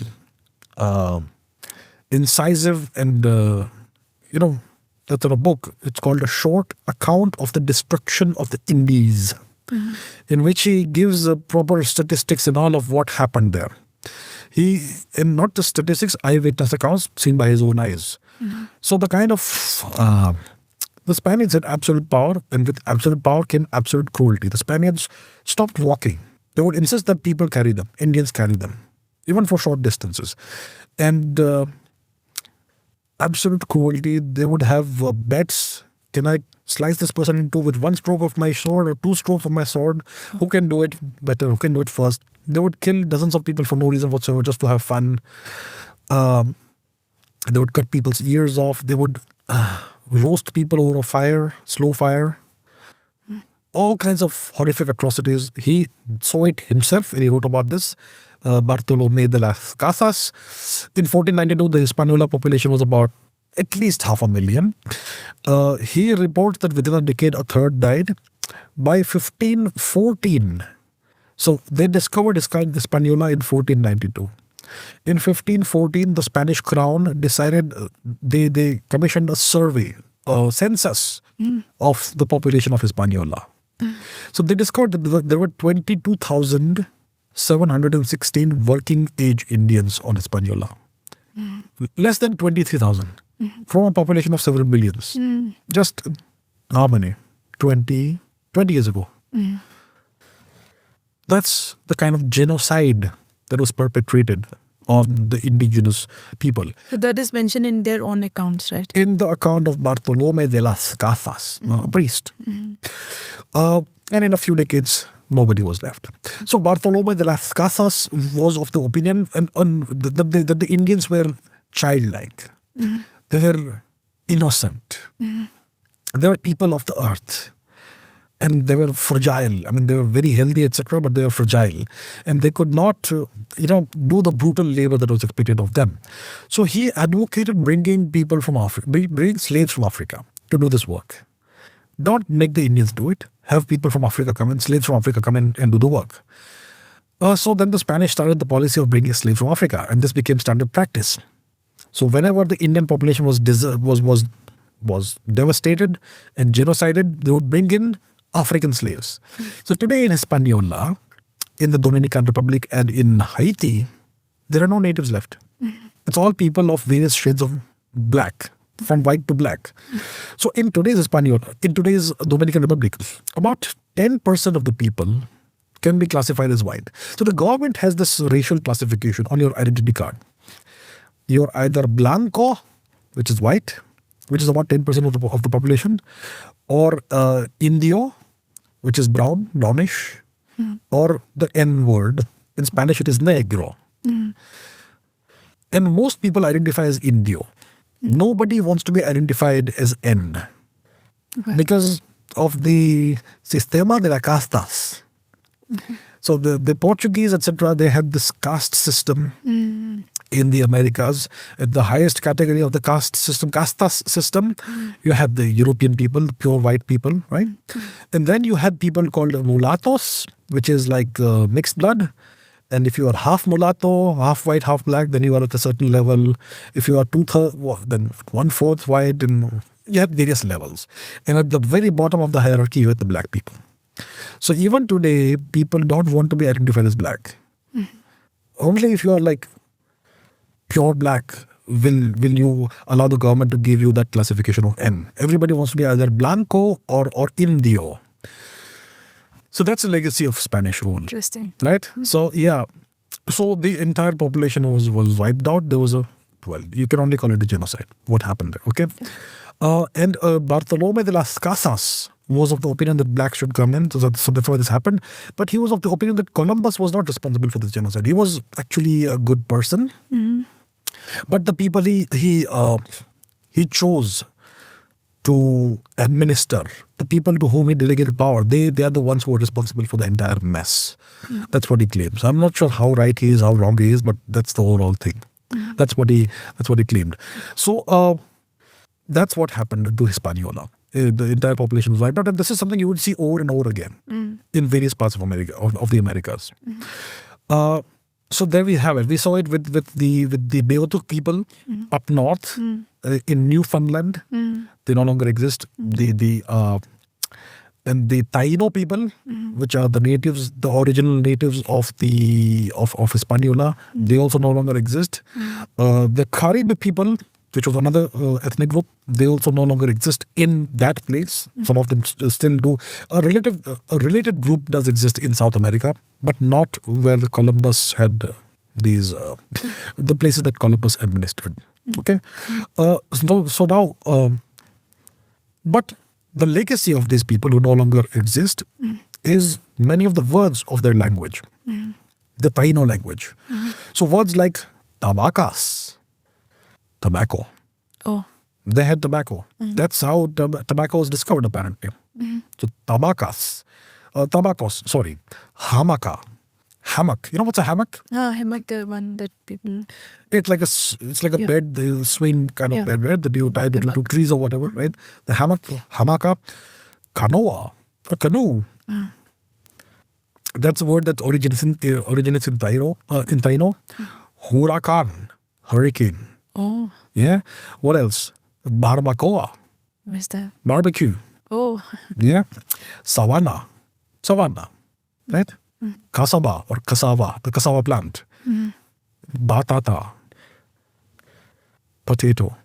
incisive and, that's a book. It's called A Short Account of the Destruction of the Indies, in which he gives proper statistics and all of what happened there. And not just statistics, eyewitness accounts seen by his own eyes. So the kind of... the Spaniards had absolute power, and with absolute power came absolute cruelty. The Spaniards stopped walking. They would insist that people carry them, Indians carry them, even for short distances. And absolute cruelty, they would have bets. Can I slice this person in two with one stroke of my sword or two strokes of my sword? Who can do it better? Who can do it first? They would kill dozens of people for no reason whatsoever, just to have fun. They would cut people's ears off. They would... roast people over a fire, slow fire, all kinds of horrific atrocities. He saw it himself and he wrote about this. Bartolomé de las Casas. In 1492, the Hispaniola population was about at least 500,000. He reports that within a decade, a third died. By 1514, so they discovered Hispaniola in 1492. In 1514, the Spanish crown decided, they commissioned a survey, a census of the population of Hispaniola. So they discovered that there were 22,716 working age Indians on Hispaniola. Less than 23,000 from a population of several millions. Just how many? 20 years ago. That's the kind of genocide that was perpetrated on the indigenous people. So that is mentioned in their own accounts, right? In the account of Bartolomé de las Casas, a priest. And in a few decades, nobody was left. So Bartolomé de las Casas was of the opinion that the Indians were childlike. They were innocent. They were people of the earth. And they were fragile. I mean, they were very healthy, etc., but they were fragile. And they could not, do the brutal labor that was expected of them. So he advocated bringing people from Africa, bring slaves from Africa to do this work. Not make the Indians do it. Have people from Africa come in, slaves from Africa come in and do the work. So then the Spanish started the policy of bringing slaves from Africa, and this became standard practice. So whenever the Indian population was devastated and genocided, they would bring in African slaves. So today in Hispaniola, in the Dominican Republic and in Haiti, there are no natives left. It's all people of various shades of black, from white to black. So in today's Hispaniola, in today's Dominican Republic, about 10% of the people can be classified as white. So the government has this racial classification on your identity card. You're either blanco, which is white, which is about 10% of the population, or indio, which is brownish, or the N word. In Spanish, it is negro. And most people identify as indio. Nobody wants to be identified as N because of the sistema de las castas. So the Portuguese, etc., they had this caste system in the Americas. At the highest category of the caste system, castas system, you had the European people, the pure white people, right? And then you had people called mulattos, which is like mixed blood. And if you are half mulatto, half white, half black, then you are at a certain level. If you are then 1/4 white, and you have various levels. And at the very bottom of the hierarchy, you have the black people. So even today, people don't want to be identified as black. Only if you are like pure black will you allow the government to give you that classification of N. Everybody wants to be either blanco or indio. So that's the legacy of Spanish rule. Interesting. Right? So so the entire population was wiped out. There was you can only call it a genocide. What happened there? Okay. And Bartolomé de las Casas was of the opinion that blacks should come in. So therefore this happened. But he was of the opinion that Columbus was not responsible for this genocide. He was actually a good person. But the people he chose to administer, the people to whom he delegated power, they are the ones who are responsible for the entire mess. That's what he claims. I'm not sure how right he is, how wrong he is, but that's the overall thing. That's what he claimed. So that's what happened to Hispaniola. The entire population was wiped out, and this is something you would see over and over again in various parts of America, of the Americas. So there we have it. We saw it with the Beothuk people up north in Newfoundland. They no longer exist. Then the Taino people, which are the natives, the original natives of Hispaniola, they also no longer exist. The Carib people, which was another ethnic group, they also no longer exist in that place. Some of them still do. A related group does exist in South America, but not where Columbus had these the places that Columbus administered. Okay, so now, but the legacy of these people who no longer exist is many of the words of their language, the Taino language. So words like tabacas, tobacco. Oh. They had tobacco. That's how tobacco was discovered, apparently. So tabacos, hamaka. Hammock. You know what's a hammock? Hammock, the one that people... It's like a bed, the swing kind of bed, right? That you tie to trees or whatever, right? The hammock, hamaka, canoa, a canoe. That's a word that originates in Taino. Huracan, hurricane. Oh. Yeah. What else? Barbacoa. What's that? Barbecue. Oh. Yeah. Savanna, right? Cassava or cassava, the cassava plant. Batata, potato.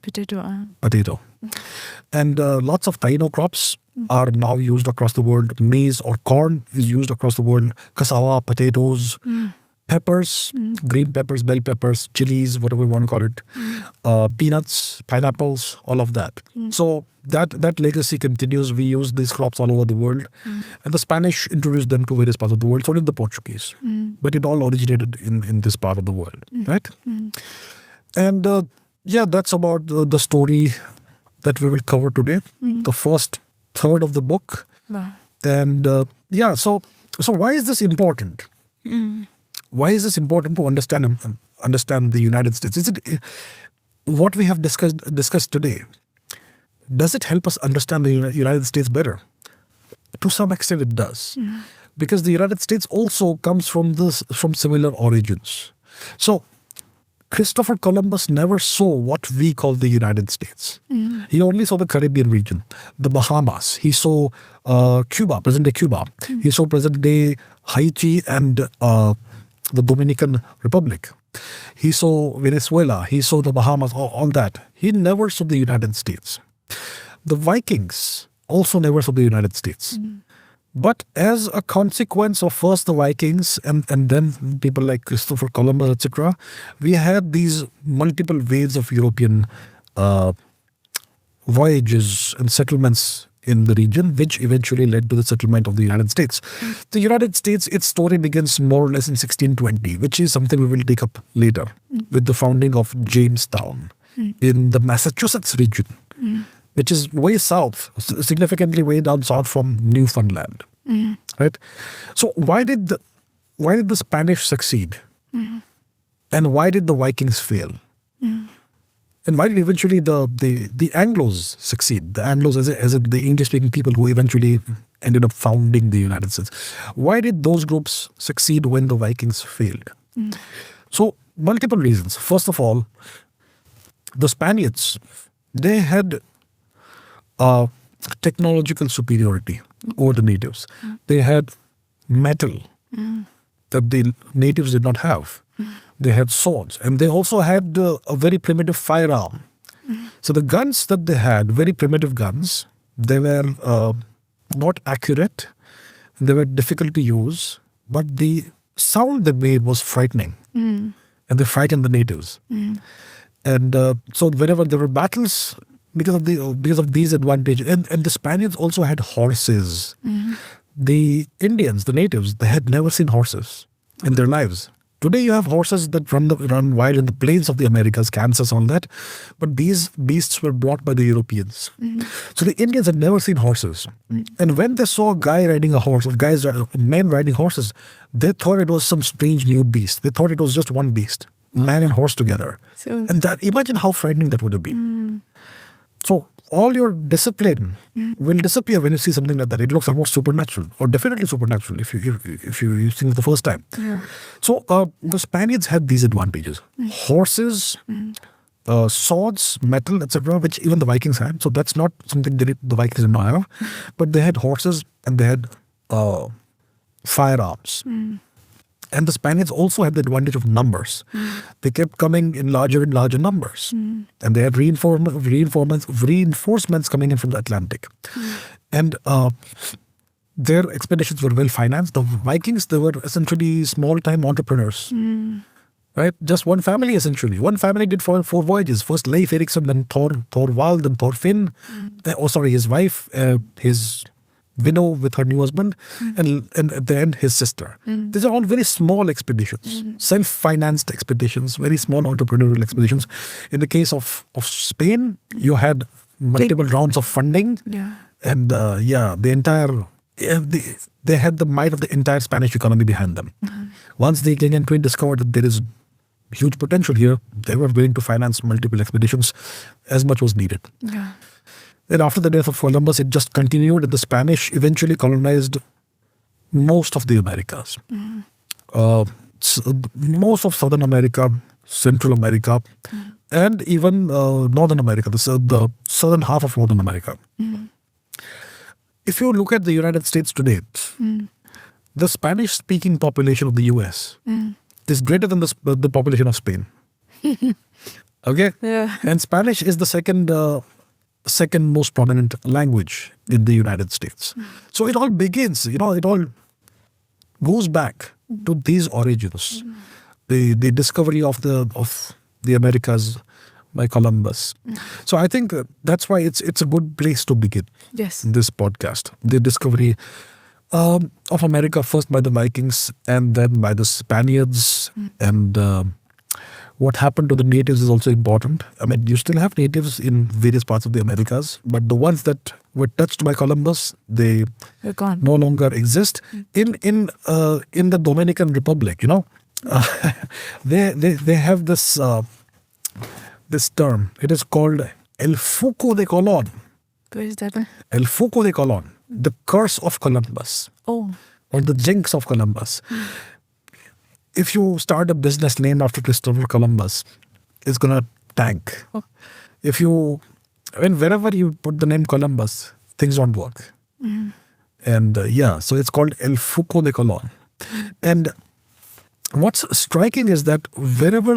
And lots of Taino crops are now used across the world. Maize or corn is used across the world. Cassava, potatoes, peppers, green peppers, bell peppers, chilies, whatever you want to call it. Peanuts, pineapples, all of that. So that legacy continues. We use these crops all over the world. And the Spanish introduced them to various parts of the world. So did the Portuguese. But it all originated in this part of the world, right? And that's about the story that we will cover today. The first third of the book. Wow. And so why is this important? Why is this important to understand the United States? Is it what we have discussed today? Does it help us understand the United States better? To some extent, it does, because the United States also comes from similar origins. So Christopher Columbus never saw what we call the United States. He only saw the Caribbean region, the Bahamas. He saw Cuba, present-day Cuba. He saw present-day Haiti and the Dominican Republic. He saw Venezuela. He saw the Bahamas, all that. He never saw the United States. The Vikings also never saw the United States. But as a consequence of first the Vikings and then people like Christopher Columbus, etc., we had these multiple waves of European voyages and settlements in the region, which eventually led to the settlement of the United States. The United States, its story begins more or less in 1620, which is something we will take up later, with the founding of Jamestown in the Massachusetts region, which is way south, significantly way down south from Newfoundland. Right? So why did the Spanish succeed? And why did the Vikings fail? And why did eventually the Anglos succeed? The Anglos as the English-speaking people who eventually ended up founding the United States. Why did those groups succeed when the Vikings failed? So multiple reasons. First of all, the Spaniards, they had technological superiority over the natives. They had metal that the natives did not have. They had swords, and they also had a very primitive firearm. So the guns that they had, very primitive guns, they were not accurate. They were difficult to use, but the sound they made was frightening, and they frightened the natives. And so whenever there were battles, because of these advantages, and the Spaniards also had horses. The Indians, the natives, they had never seen horses in their lives. Today you have horses that run wild in the plains of the Americas, Kansas, all that. But these beasts were brought by the Europeans. So the Indians had never seen horses. And when they saw a guy riding a horse, men riding horses, they thought it was some strange new beast. They thought it was just one beast, man and horse together. So, and imagine how frightening that would have been. So all your discipline will disappear when you see something like that. It looks almost supernatural, or definitely supernatural if you think it the first time. So the Spaniards had these advantages: horses, swords, metal, etc., which even the Vikings had. So that's not something the Vikings did not have, but they had horses and they had firearms. And the Spaniards also had the advantage of numbers. They kept coming in larger and larger numbers. And they had reinforcements coming in from the Atlantic. And their expeditions were well financed. The Vikings, they were essentially small-time entrepreneurs. Right? Just one family, essentially. One family did four voyages. First Leif Eiriksson, then Thorvald, then Thorfinn. His wife, his widow with her new husband, and at the end his sister. These are all very small expeditions, self-financed expeditions, very small entrepreneurial expeditions. In the case of Spain, you had multiple rounds of funding, and the entire they had the might of the entire Spanish economy behind them. Once the King and Queen discovered that there is huge potential here, they were willing to finance multiple expeditions as much was needed. Then after the death of Columbus, it just continued, and the Spanish eventually colonized most of the Americas. Most of Southern America, Central America, and even Northern America, the southern half of Northern America. If you look at the United States today, the Spanish-speaking population of the US is greater than the population of Spain. Okay? And Spanish is the second most prominent language in the United States. So it all begins, it all goes back to these origins. The discovery of the Americas by Columbus. So I think that's why it's a good place to begin. Yes. This podcast. The discovery of America first by the Vikings and then by the Spaniards, and what happened to the natives is also important. I mean, you still have natives in various parts of the Americas, but the ones that were touched by Columbus, they They're gone. no longer exist. In the Dominican Republic, they have this term. It is called El Foco de Colón. Where is that? El Foco de Colón, the curse of Columbus, Oh. or the jinx of Columbus. If you start a business named after Christopher Columbus, it's gonna tank. Oh. Wherever you put the name Columbus, things don't work. And so it's called El Foco de Colón. And what's striking is that wherever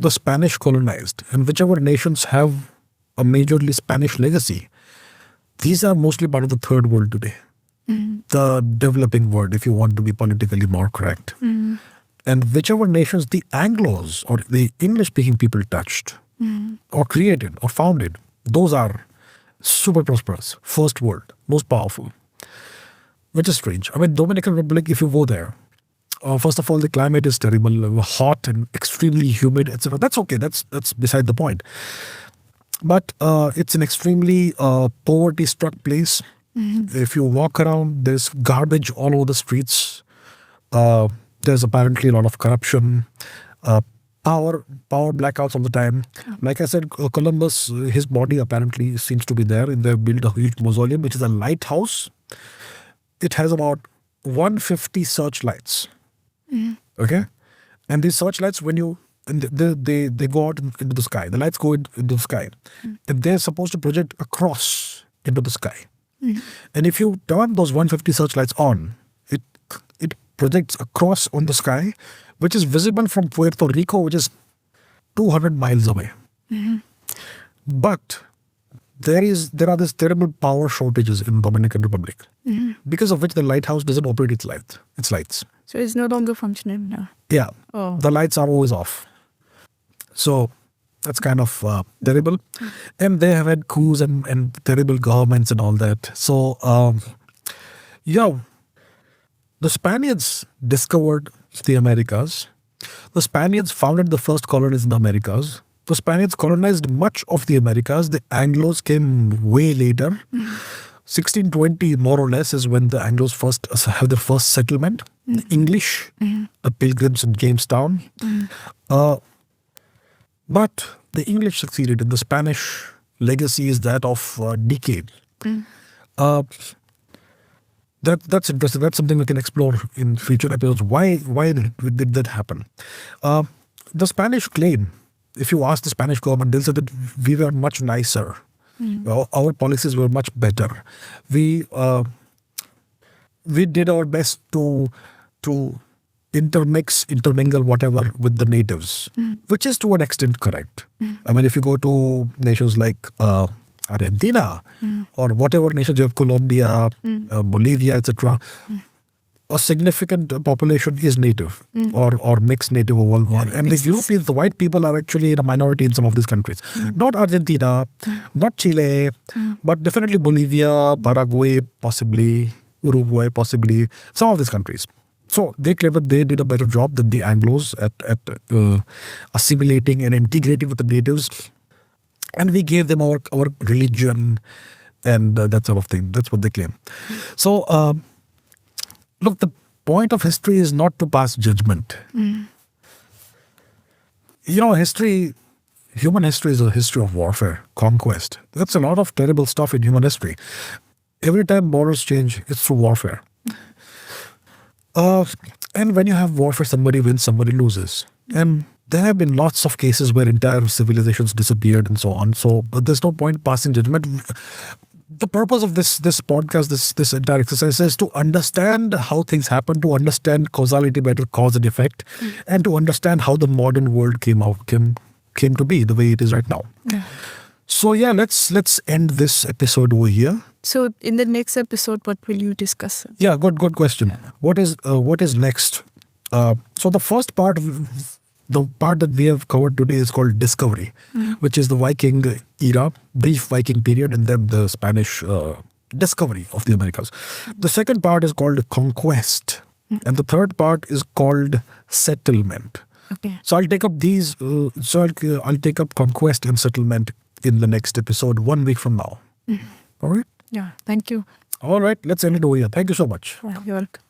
the Spanish colonized and whichever nations have a majorly Spanish legacy, these are mostly part of the third world today. The developing world, if you want to be politically more correct. And whichever nations the Anglos or the English-speaking people touched or created or founded, those are super prosperous, first world, most powerful, which is strange. I mean, Dominican Republic, if you go there, first of all, the climate is terrible, hot and extremely humid, etc. That's okay. That's beside the point. But it's an extremely poverty-struck place. If you walk around, there's garbage all over the streets. There's apparently a lot of corruption, power blackouts all the time. Like I said, Columbus, his body apparently seems to be there. And they've built a huge mausoleum, which is a lighthouse. It has about 150 searchlights. Okay? And these searchlights, when you... And they go out into the sky. The lights go into the sky. And they're supposed to project across into the sky. And if you turn those 150 searchlights on, it projects across on the sky, which is visible from Puerto Rico, which is 200 miles away. But there are these terrible power shortages in Dominican Republic, because of which the lighthouse doesn't operate its lights. So it's no longer functioning now. Yeah, Oh. the lights are always off. So that's kind of terrible. And they have had coups and terrible governments and all that. So, the Spaniards discovered the Americas. The Spaniards founded the first colonies in the Americas. The Spaniards colonized much of the Americas. The Anglos came way later. 1620, more or less, is when the Anglos first have their first settlement. The English, the Pilgrims in Jamestown. But the English succeeded, and the Spanish legacy is that of decay. That's interesting. That's something we can explore in future episodes. Why did that happen? The Spanish claim, if you ask the Spanish government, they'll say that we were much nicer. Our policies were much better. We did our best to intermingle whatever with the natives, which is to an extent correct. I mean, if you go to nations like Argentina or whatever nations you have, Colombia, Bolivia, etc., a significant population is native or mixed native or worldwide. And the Europeans, the white people, are actually in a minority in some of these countries. Not Argentina, not Chile, but definitely Bolivia, Paraguay, possibly Uruguay, possibly some of these countries. So they claim that they did a better job than the Anglos at assimilating and integrating with the natives. And we gave them our religion and that sort of thing. That's what they claim. So, look, the point of history is not to pass judgment. Human history is a history of warfare, conquest. That's a lot of terrible stuff in human history. Every time borders change, it's through warfare. And when you have warfare, somebody wins, somebody loses. And there have been lots of cases where entire civilizations disappeared and so on. So but there's no point passing judgment. The purpose of this podcast, this entire exercise, is to understand how things happen, to understand causality better, cause and effect, and to understand how the modern world came to be the way it is right now. So let's end this episode over here. So in the next episode, what will you discuss? Yeah, good question. What is next? So the first part, the part that we have covered today, is called discovery, which is the Viking era, brief Viking period, and then the Spanish discovery of the Americas. The second part is called conquest, and the third part is called settlement. Okay. So I'll take up these. I'll take up conquest and settlement in the next episode 1 week from now. All right. Yeah. Thank you. All right. Let's end it over here. Thank you so much. You're welcome.